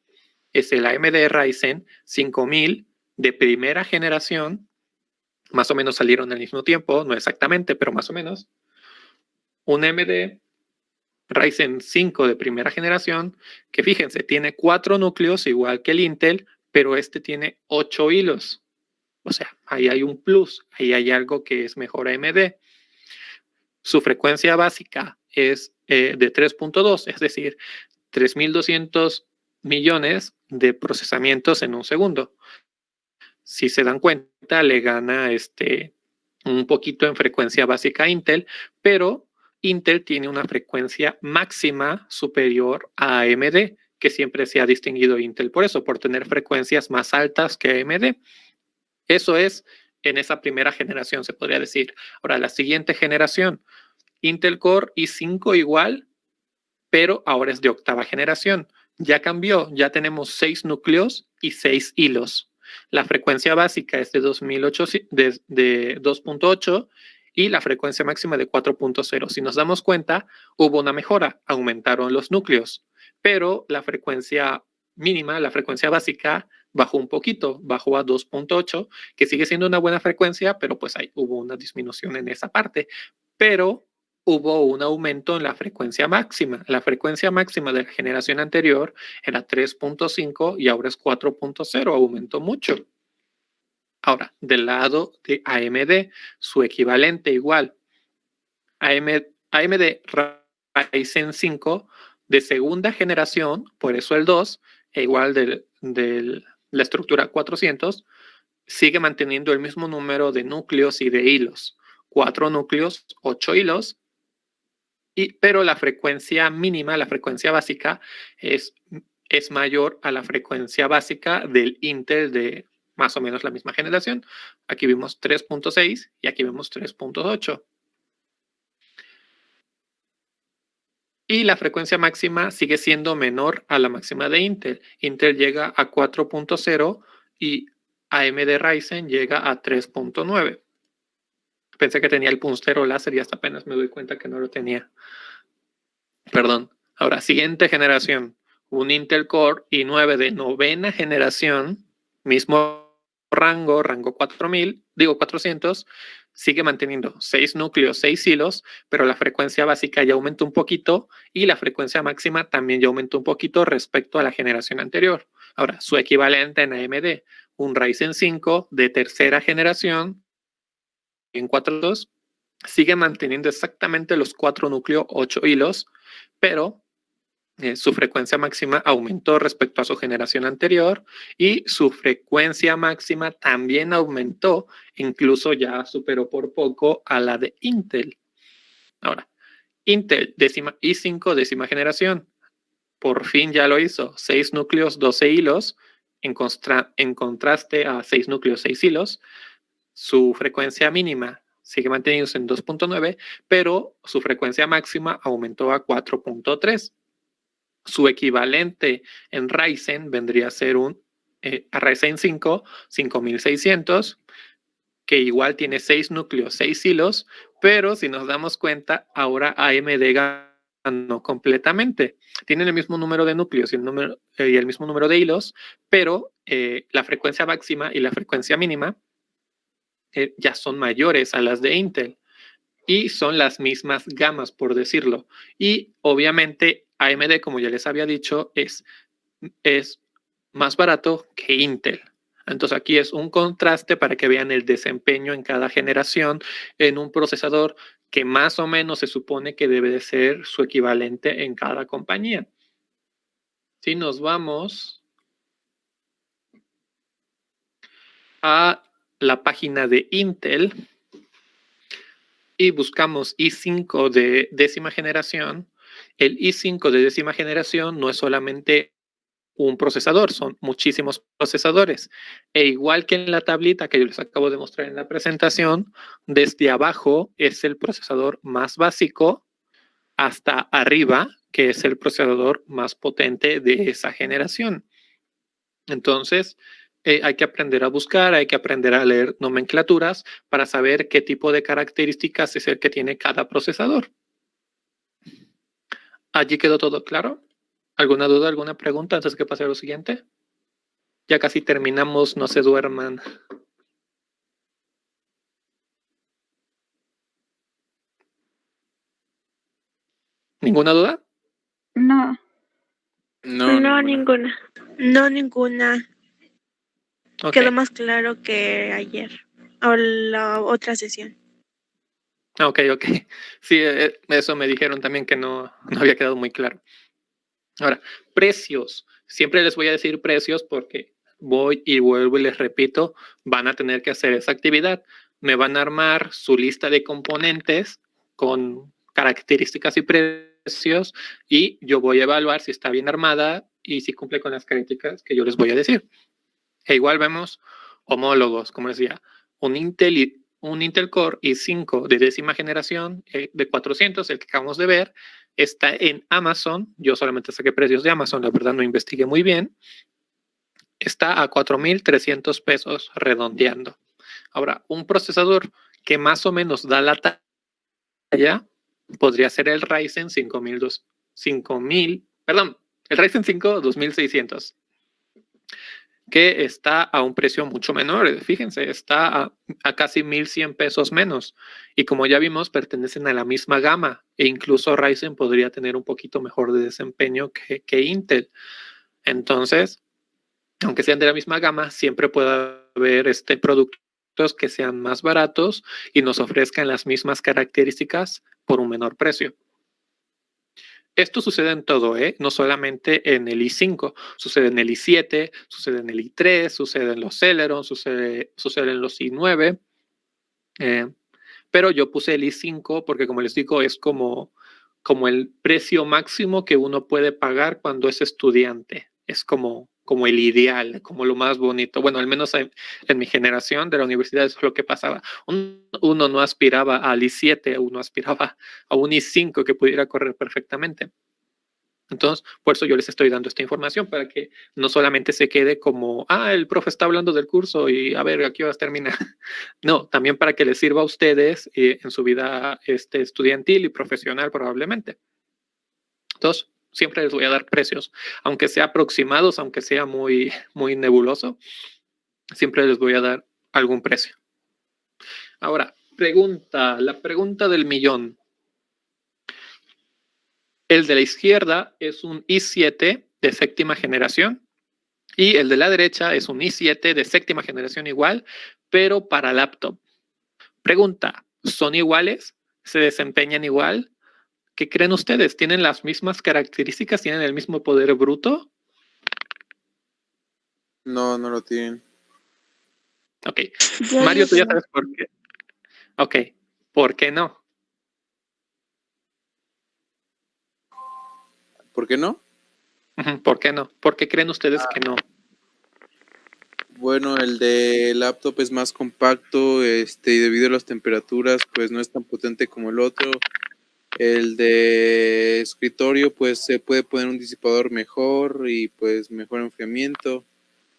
es el AMD Ryzen 5000 de primera generación. Más o menos salieron al mismo tiempo, no exactamente, pero más o menos. Un AMD Ryzen 5 de primera generación, que fíjense, tiene 4 núcleos igual que el Intel, pero este tiene 8 hilos. O sea, ahí hay un plus, ahí hay algo que es mejor AMD. Su frecuencia básica es de 3.2, es decir, 3.200 millones de procesamientos en un segundo. Si se dan cuenta, le gana un poquito en frecuencia básica a Intel, pero Intel tiene una frecuencia máxima superior a AMD, que siempre se ha distinguido Intel por eso, por tener frecuencias más altas que AMD. Eso es en esa primera generación, se podría decir. Ahora, la siguiente generación, Intel Core i5 igual, pero ahora es de octava generación. Ya cambió, ya tenemos 6 núcleos y 6 hilos. La frecuencia básica es de 2.8 y la frecuencia máxima de 4.0. Si nos damos cuenta, hubo una mejora, aumentaron los núcleos, pero la frecuencia mínima, la frecuencia básica, bajó un poquito, bajó a 2.8, que sigue siendo una buena frecuencia, pero pues ahí hubo una disminución en esa parte. Pero hubo un aumento en la frecuencia máxima. La frecuencia máxima de la generación anterior era 3.5 y ahora es 4.0, aumentó mucho. Ahora, del lado de AMD, su equivalente igual. AMD Ryzen 5 de segunda generación, por eso el 2, e igual de la estructura 400, sigue manteniendo el mismo número de núcleos y de hilos. 4 núcleos, 8 hilos, pero la frecuencia mínima, la frecuencia básica, es mayor a la frecuencia básica del Intel de más o menos la misma generación. Aquí vimos 3.6 y aquí vemos 3.8. Y la frecuencia máxima sigue siendo menor a la máxima de Intel. Intel llega a 4.0 y AMD Ryzen llega a 3.9. Pensé que tenía el puntero láser y hasta apenas me doy cuenta que no lo tenía. Perdón. Ahora, siguiente generación. Un Intel Core i9 de novena generación, mismo rango 400, sigue manteniendo 6 núcleos, 6 hilos, pero la frecuencia básica ya aumentó un poquito y la frecuencia máxima también ya aumentó un poquito respecto a la generación anterior. Ahora, su equivalente en AMD, un Ryzen 5 de tercera generación en 4.2, sigue manteniendo exactamente los 4 núcleos, 8 hilos, pero su frecuencia máxima aumentó respecto a su generación anterior y su frecuencia máxima también aumentó, incluso ya superó por poco a la de Intel. Ahora, Intel i5 décima generación, por fin ya lo hizo, 6 núcleos, 12 hilos, en contraste a 6 núcleos, 6 hilos. Su frecuencia mínima sigue manteniéndose en 2.9, pero su frecuencia máxima aumentó a 4.3. Su equivalente en Ryzen vendría a ser un Ryzen 5 5600, que igual tiene 6 núcleos, 6 hilos, pero si nos damos cuenta, ahora AMD ganó completamente. Tienen el mismo número de núcleos y el mismo número de hilos, pero la frecuencia máxima y la frecuencia mínima ya son mayores a las de Intel y son las mismas gamas, por decirlo. Y obviamente AMD, como ya les había dicho, es más barato que Intel. Entonces aquí es un contraste para que vean el desempeño en cada generación en un procesador que más o menos se supone que debe de ser su equivalente en cada compañía. Si nos vamos a la página de Intel y buscamos i5 de décima generación, el i5 de décima generación no es solamente un procesador, son muchísimos procesadores. E igual que en la tablita que yo les acabo de mostrar en la presentación, desde abajo es el procesador más básico hasta arriba, que es el procesador más potente de esa generación. Entonces, hay que aprender a buscar, hay que aprender a leer nomenclaturas para saber qué tipo de características es el que tiene cada procesador. ¿Allí quedó todo claro? ¿Alguna duda, alguna pregunta antes de que pase a lo siguiente? Ya casi terminamos, no se duerman. ¿Ninguna duda? No. No, ninguna. No, ninguna. Ok. Quedó más claro que ayer o la otra sesión. Ok. Sí, eso me dijeron también que no había quedado muy claro. Ahora, precios. Siempre les voy a decir precios porque voy y vuelvo y les repito, van a tener que hacer esa actividad. Me van a armar su lista de componentes con características y precios y yo voy a evaluar si está bien armada y si cumple con las características que yo les voy a decir. E igual vemos homólogos, como decía, un Intel Core i5 de décima generación de 400, el que acabamos de ver, está en Amazon. Yo solamente saqué precios de Amazon, la verdad no investigué muy bien. Está a 4,300 pesos redondeando. Ahora, un procesador que más o menos da la talla podría ser el Ryzen 2600, que está a un precio mucho menor. Fíjense, está a casi 1,100 pesos menos. Y como ya vimos, pertenecen a la misma gama. E incluso Ryzen podría tener un poquito mejor de desempeño que Intel. Entonces, aunque sean de la misma gama, siempre puede haber productos que sean más baratos y nos ofrezcan las mismas características por un menor precio. Esto sucede en todo, no solamente en el i5, sucede en el i7, sucede en el i3, sucede en los Celeron, sucede en los i9. Pero yo puse el i5 porque, como les digo, es como el precio máximo que uno puede pagar cuando es estudiante. Es como el ideal, como lo más bonito. Bueno, al menos en mi generación de la universidad eso es lo que pasaba. Uno no aspiraba al i7, uno aspiraba a un i5 que pudiera correr perfectamente. Entonces, por eso yo les estoy dando esta información, para que no solamente se quede como, el profe está hablando del curso y a ver, ¿a qué horas termina? No, también para que les sirva a ustedes en su vida estudiantil y profesional probablemente. Entonces, siempre les voy a dar precios, aunque sea aproximados, aunque sea muy, muy nebuloso. siempre les voy a dar algún precio. Ahora, la pregunta del millón. El de la izquierda es un i7 de séptima generación y el de la derecha es un i7 de séptima generación igual, pero para laptop. Pregunta, ¿son iguales? ¿Se desempeñan igual? ¿Qué creen ustedes? ¿Tienen las mismas características? ¿Tienen el mismo poder bruto? No, no lo tienen. Ok. Yo Mario, digo tú que ya no. sabes por qué. Ok. ¿Por qué no? ¿Por qué no? Ujú, ¿por qué no? ¿Por qué creen ustedes que no? Bueno, el de laptop es más compacto, y debido a las temperaturas, pues no es tan potente como el otro. El de escritorio, pues se puede poner un disipador mejor y pues mejor enfriamiento.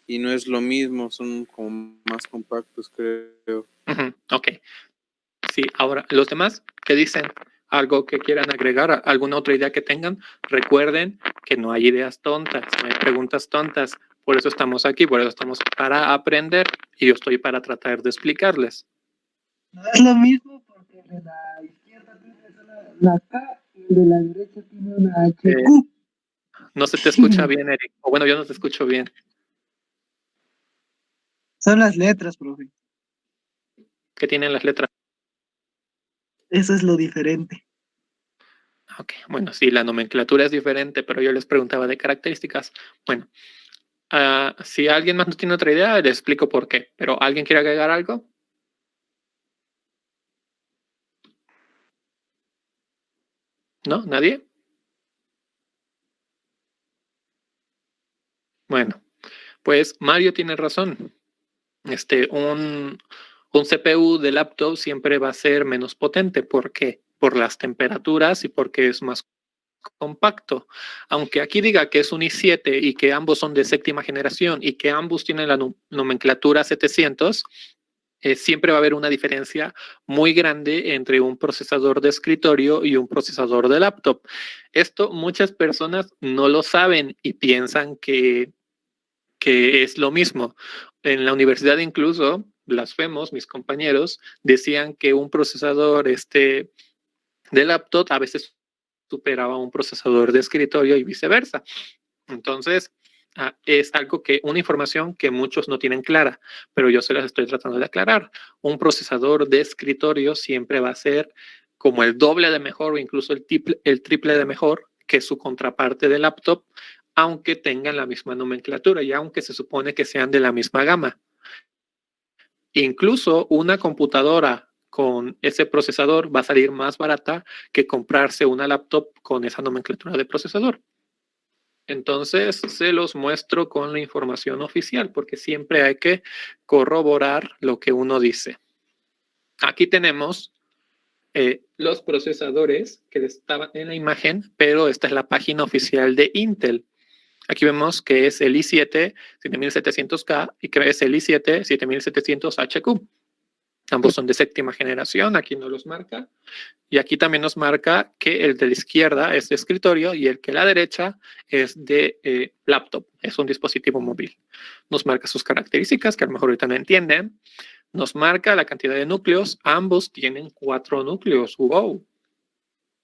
Y no es lo mismo, son como más compactos, creo. Ujú, ok. Sí, ahora, los demás que dicen algo que quieran agregar, alguna otra idea que tengan, recuerden que no hay ideas tontas, no hay preguntas tontas. Por eso estamos aquí, por eso estamos para aprender y yo estoy para tratar de explicarles. No es lo mismo porque el de la izquierda tiene solo la K y el de la derecha tiene una HQ. No se te escucha bien, Eric. O bueno, yo no te escucho bien. Son las letras, profe. ¿Qué tienen las letras? Eso es lo diferente. Ok, bueno, sí, la nomenclatura es diferente, pero yo les preguntaba de características. Bueno, si alguien más no tiene otra idea, les explico por qué. Pero ¿alguien quiere agregar algo? ¿No? ¿Nadie? Bueno, pues Mario tiene razón. Un CPU de laptop siempre va a ser menos potente. ¿Por qué? Por las temperaturas y porque es más compacto. Aunque aquí diga que es un i7 y que ambos son de séptima generación y que ambos tienen la nomenclatura 700, siempre va a haber una diferencia muy grande entre un procesador de escritorio y un procesador de laptop. Esto muchas personas no lo saben y piensan que es lo mismo. En la universidad incluso, blasfemos, mis compañeros, decían que un procesador de laptop a veces superaba un procesador de escritorio y viceversa. Entonces, es algo que, una información que muchos no tienen clara, pero yo se las estoy tratando de aclarar. Un procesador de escritorio siempre va a ser como el doble de mejor o incluso el triple de mejor que su contraparte de laptop, aunque tengan la misma nomenclatura y aunque se supone que sean de la misma gama. Incluso una computadora con ese procesador va a salir más barata que comprarse una laptop con esa nomenclatura de procesador. Entonces se los muestro con la información oficial porque siempre hay que corroborar lo que uno dice. Aquí tenemos los procesadores que estaban en la imagen, pero esta es la página oficial de Intel. Aquí vemos que es el i7 7700K y que es el i7 7700HQ. Ambos son de séptima generación, aquí no los marca. Y aquí también nos marca que el de la izquierda es de escritorio y el que la derecha es de laptop, es un dispositivo móvil. Nos marca sus características, que a lo mejor ahorita no entienden. Nos marca la cantidad de núcleos. Ambos tienen 4 núcleos. ¡Wow!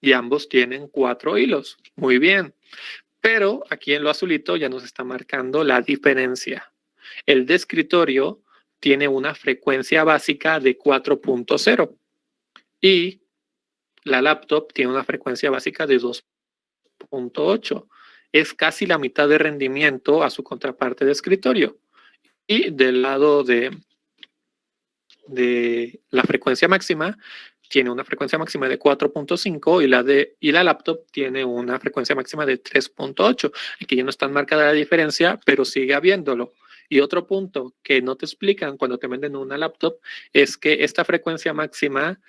Y ambos tienen 4 hilos. Muy bien. Pero aquí en lo azulito ya nos está marcando la diferencia. El de escritorio tiene una frecuencia básica de 4.0 y la laptop tiene una frecuencia básica de 2.8. Es casi la mitad de rendimiento a su contraparte de escritorio. Y del lado de la frecuencia máxima, tiene una frecuencia máxima de 4.5 y la laptop tiene una frecuencia máxima de 3.8. Aquí ya no está marcada la diferencia, pero sigue habiéndolo. Y otro punto que no te explican cuando te venden una laptop es que esta frecuencia máxima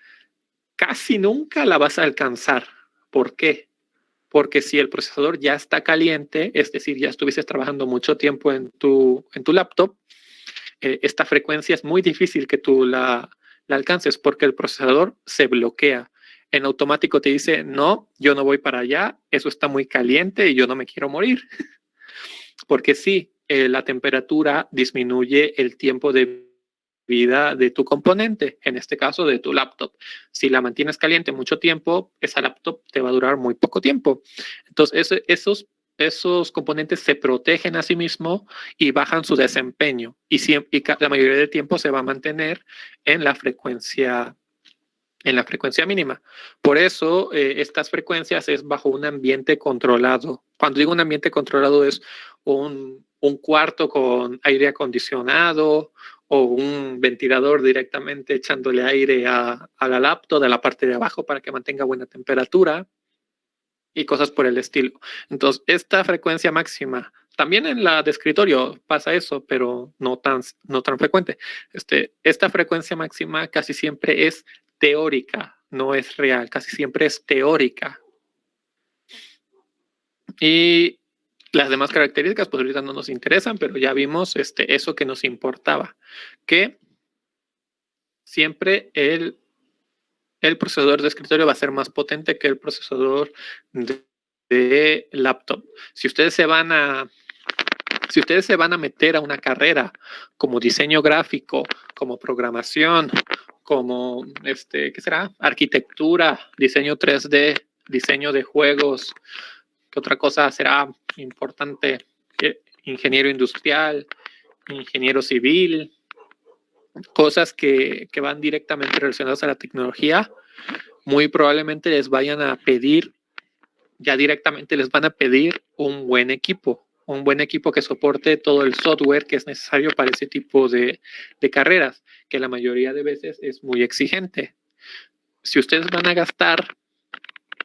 casi nunca la vas a alcanzar. ¿Por qué? Porque si el procesador ya está caliente, es decir, ya estuvieses trabajando mucho tiempo en tu laptop, esta frecuencia es muy difícil que tú la alcances porque el procesador se bloquea. En automático te dice, no, yo no voy para allá, eso está muy caliente y yo no me quiero morir. Porque sí, la temperatura disminuye el tiempo de vida de tu componente, en este caso de tu laptop. Si la mantienes caliente mucho tiempo, esa laptop te va a durar muy poco tiempo. Entonces, esos componentes se protegen a sí mismos y bajan su desempeño. Y la mayoría del tiempo se va a mantener en la frecuencia mínima. Por eso, estas frecuencias es bajo un ambiente controlado. Cuando digo un ambiente controlado es un cuarto con aire acondicionado o un ventilador directamente echándole aire a la laptop de la parte de abajo para que mantenga buena temperatura y cosas por el estilo. Entonces, esta frecuencia máxima, también en la de escritorio pasa eso, pero no tan frecuente. Esta frecuencia máxima casi siempre es teórica, no es real, casi siempre es teórica. Y las demás características, pues ahorita no nos interesan, pero ya vimos eso que nos importaba, que siempre el procesador de escritorio va a ser más potente que el procesador de laptop. Si ustedes se van a meter a una carrera como diseño gráfico, como programación, como ¿qué será? Arquitectura, diseño 3D, diseño de juegos, ¿qué otra cosa será importante? Ingeniero industrial, ingeniero civil, cosas que van directamente relacionadas a la tecnología, muy probablemente les vayan a pedir, ya directamente les van a pedir un buen equipo que soporte todo el software que es necesario para ese tipo de carreras, que la mayoría de veces es muy exigente. Si ustedes van a gastar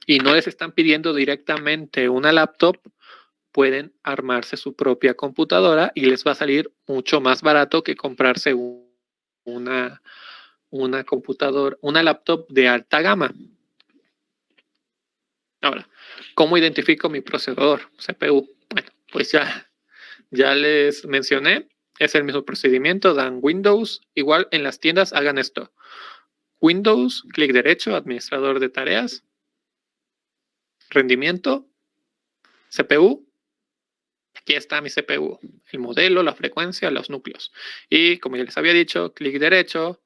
y no les están pidiendo directamente una laptop, pueden armarse su propia computadora y les va a salir mucho más barato que comprarse una computadora, una laptop de alta gama. Ahora, ¿cómo identifico mi procesador CPU? Bueno, pues ya les mencioné, es el mismo procedimiento, dan Windows, igual en las tiendas hagan esto. Windows, clic derecho, administrador de tareas, rendimiento, CPU. Aquí está mi CPU, el modelo, la frecuencia, los núcleos. Y como ya les había dicho, clic derecho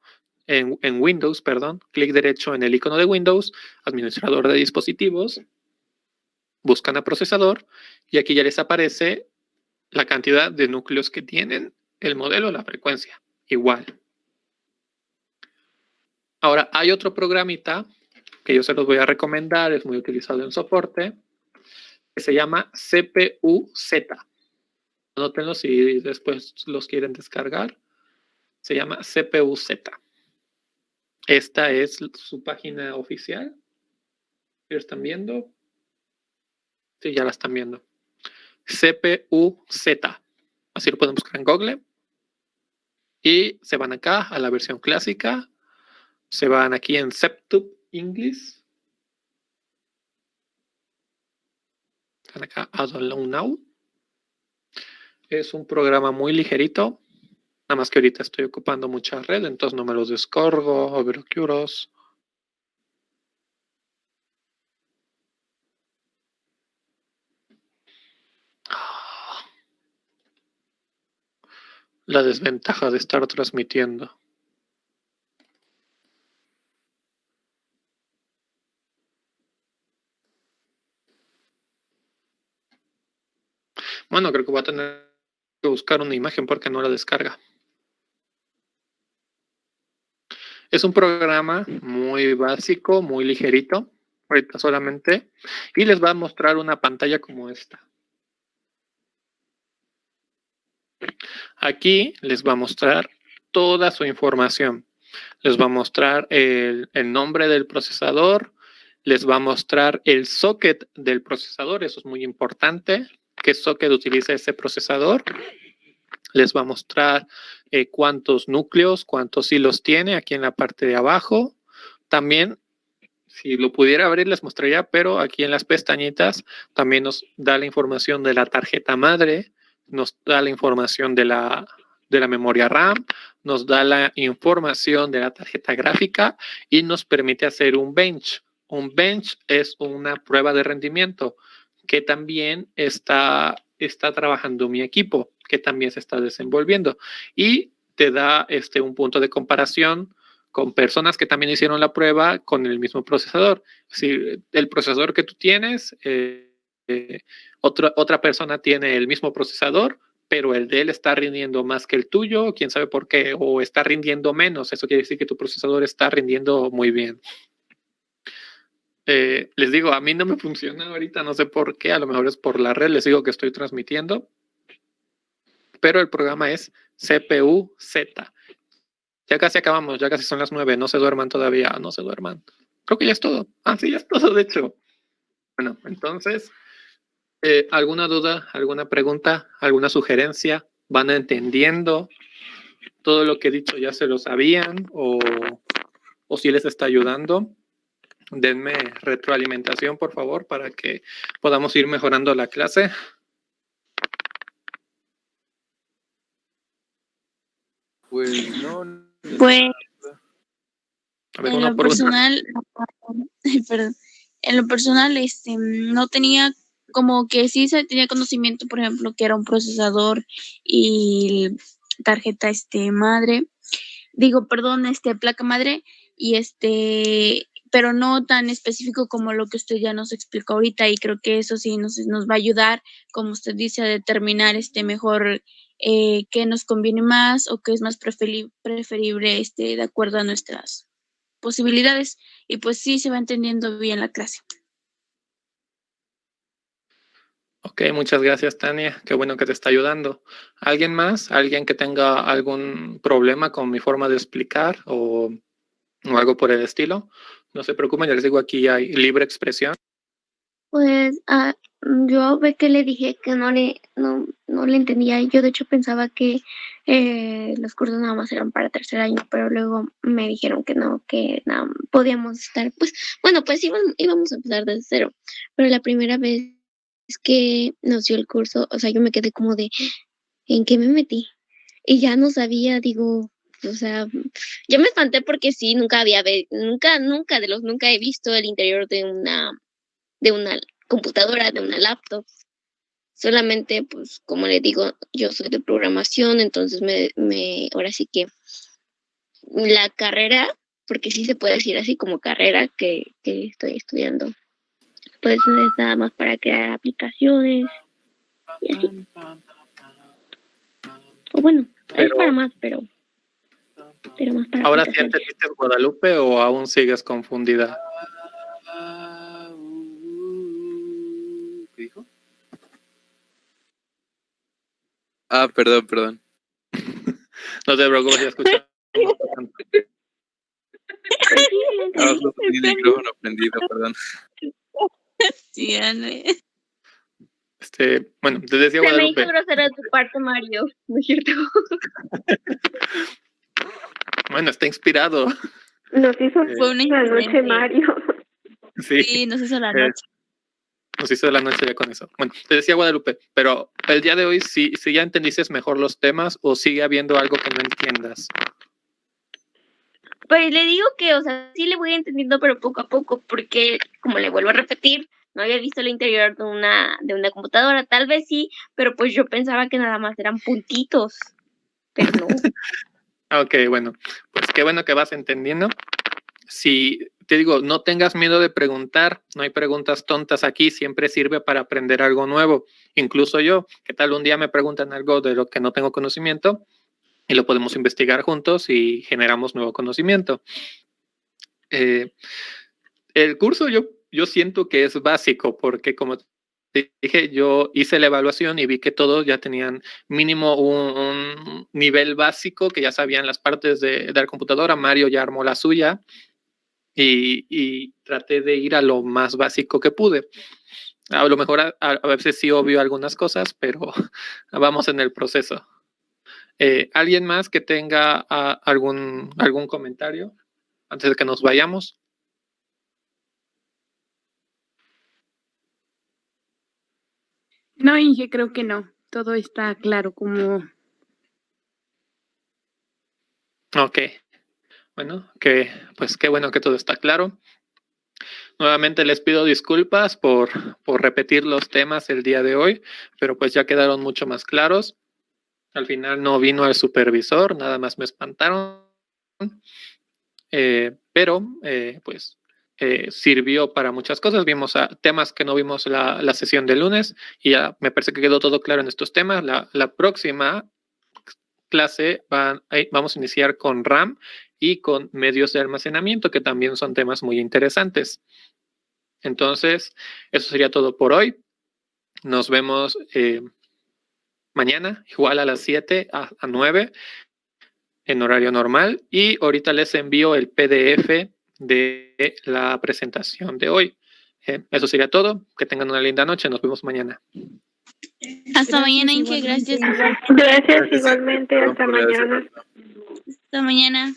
en Windows, clic derecho en el icono de Windows, administrador de dispositivos, buscan a procesador y aquí ya les aparece la cantidad de núcleos que tienen, el modelo, la frecuencia, igual. Ahora, hay otro programita que yo se los voy a recomendar, es muy utilizado en soporte, que se llama CPU-Z. Anótenlo si después los quieren descargar. Se llama CPU-Z. Esta es su página oficial. ¿Lo están viendo? Sí, ya la están viendo. CPU-Z. Así lo pueden buscar en Google. Y se van acá a la versión clásica. Se van aquí en Setup English. Están acá a Download Now. Es un programa muy ligerito. Nada más que ahorita estoy ocupando mucha red, entonces no me los descargo. Overcurious. La desventaja de estar transmitiendo. Bueno, creo que voy a tener que buscar una imagen porque no la descarga. Es un programa muy básico, muy ligerito, ahorita solamente, y les va a mostrar una pantalla como esta. Aquí les va a mostrar toda su información. Les va a mostrar el nombre del procesador, les va a mostrar el socket del procesador, eso es muy importante, qué socket utiliza ese procesador. Les va a mostrar cuántos núcleos, cuántos hilos tiene aquí en la parte de abajo. También, si lo pudiera abrir, les mostraría, pero aquí en las pestañitas también nos da la información de la tarjeta madre, nos da la información de la memoria RAM, nos da la información de la tarjeta gráfica y nos permite hacer un bench. Un bench es una prueba de rendimiento que también está trabajando mi equipo. que también se está desenvolviendo. Y te da un punto de comparación con personas que también hicieron la prueba con el mismo procesador. Si el procesador que tú tienes, otra persona tiene el mismo procesador, pero el de él está rindiendo más que el tuyo, quién sabe por qué, o está rindiendo menos. Eso quiere decir que tu procesador está rindiendo muy bien. Les digo, a mí no me funciona ahorita, no sé por qué, a lo mejor es por la red, les digo que estoy transmitiendo, pero el programa es CPU-Z. Ya casi acabamos, ya casi son las 9, no se duerman todavía, no se duerman. Creo que ya es todo. Sí, ya es todo, de hecho. Bueno, entonces, ¿alguna duda, alguna pregunta, alguna sugerencia? ¿Van entendiendo todo lo que he dicho? ¿Ya se lo sabían? ¿O si les está ayudando? Denme retroalimentación, por favor, para que podamos ir mejorando la clase. Pues no. Pues A ver, en uno lo por uno. personal, perdón, en lo personal, no tenía como que sí se tenía conocimiento, por ejemplo, que era un procesador y tarjeta madre, placa madre, y pero no tan específico como lo que usted ya nos explicó ahorita, y creo que eso sí nos va a ayudar, como usted dice, a determinar mejor qué nos conviene más o qué es más preferible de acuerdo a nuestras posibilidades, y pues sí se va entendiendo bien la clase. Ok, muchas gracias, Tania. Qué bueno que te está ayudando. ¿Alguien más? ¿Alguien que tenga algún problema con mi forma de explicar o algo por el estilo? No se preocupen, ya les digo, aquí hay libre expresión. Pues yo ve que le dije que no le entendía. Yo de hecho pensaba que los cursos nada más eran para tercer año, pero luego me dijeron que no, que nada, podíamos estar, pues íbamos a empezar desde cero. Pero la primera vez que nos dio el curso, o sea, yo me quedé como de, ¿en qué me metí? Y ya no sabía, digo, o sea, yo me espanté porque sí, nunca he visto el interior de una computadora, de una laptop. Solamente, pues, como le digo, yo soy de programación, entonces ahora sí que la carrera, porque sí se puede decir así como carrera que estoy estudiando, pues es nada más para crear aplicaciones y así. O bueno, es para más, pero más para ¿Ahora sí aplicaciones. entendiste Guadalupe o aún sigues confundida? ¿Qué dijo? Perdón. No te preocupes, ya escuchamos. Justo tenía el micrófono prendido, perdón. Sí, Ana. Bueno, te decía Se me Guadalupe. hizo grosero de tu parte, Mario, ¿no es cierto? Bueno, está inspirado. Nos hizo Fue una la noche, incidente. Mario. Sí, Sí, nos hizo la noche. nos hizo la noche ya con eso. Bueno, te decía Guadalupe, pero el día de hoy, si ya entendiste mejor los temas o sigue habiendo algo que no entiendas. Pues le digo que, o sea, sí le voy entendiendo, pero poco a poco, porque, como le vuelvo a repetir, no había visto el interior de una computadora, tal vez sí, pero pues yo pensaba que nada más eran puntitos, pero no. Ok, bueno, pues qué bueno que vas entendiendo. Si te digo, no tengas miedo de preguntar, no hay preguntas tontas aquí, siempre sirve para aprender algo nuevo. Incluso yo, ¿qué tal un día me preguntan algo de lo que no tengo conocimiento? Y lo podemos investigar juntos y generamos nuevo conocimiento. El curso yo siento que es básico porque como te dije, yo hice la evaluación y vi que todos ya tenían mínimo un nivel básico, que ya sabían las partes de la computadora. Mario ya armó la suya y traté de ir a lo más básico que pude. A lo mejor a veces sí obvio algunas cosas, pero vamos en el proceso. ¿Alguien más que tenga algún comentario antes de que nos vayamos? No, Inge, creo que no. Todo está claro como... Ok. Bueno, pues qué bueno que todo está claro. Nuevamente les pido disculpas por repetir los temas el día de hoy, pero pues ya quedaron mucho más claros. Al final no vino el supervisor, nada más me espantaron. Pero pues sirvió para muchas cosas. Vimos temas que no vimos la sesión de lunes y ya me parece que quedó todo claro en estos temas. La próxima clase vamos a iniciar con RAM y con medios de almacenamiento, que también son temas muy interesantes. Entonces, eso sería todo por hoy. Nos vemos mañana, igual a las 7 a 9 en horario normal. Y ahorita les envío el PDF de la presentación de hoy. Eso sería todo. Que tengan una linda noche. Nos vemos mañana. Hasta mañana, Inge. Gracias. Gracias igualmente. Hasta mañana. Hasta mañana.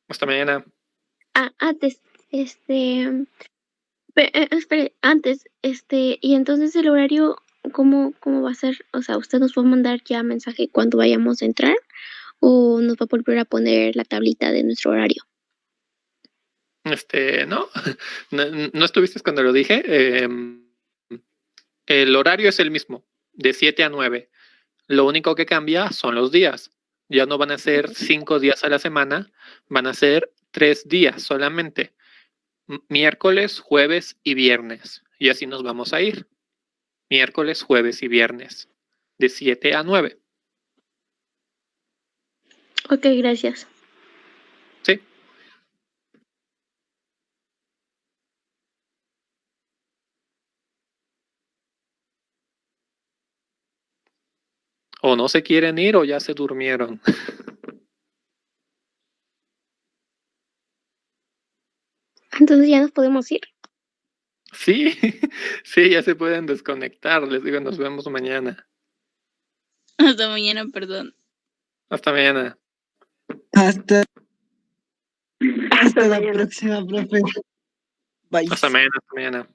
Hasta mañana. Antes, espere, antes, y entonces el horario, ¿cómo va a ser? O sea, ¿usted nos va a mandar ya mensaje cuando vayamos a entrar o nos va a volver a poner la tablita de nuestro horario? No, no estuviste cuando lo dije. El horario es el mismo, de 7 a 9. Lo único que cambia son los días. Ya no van a ser 5 días a la semana, van a ser 3 días solamente. Miércoles, jueves y viernes. Y así nos vamos a ir. Miércoles, jueves y viernes. De 7 a 9. Ok, gracias. Sí. O no se quieren ir o ya se durmieron. Entonces ya nos podemos ir. Sí, sí, ya se pueden desconectar. Les digo, nos vemos mañana. Hasta mañana, perdón. Hasta mañana. Hasta la mañana. próxima, profe. Bye. Hasta mañana, hasta mañana.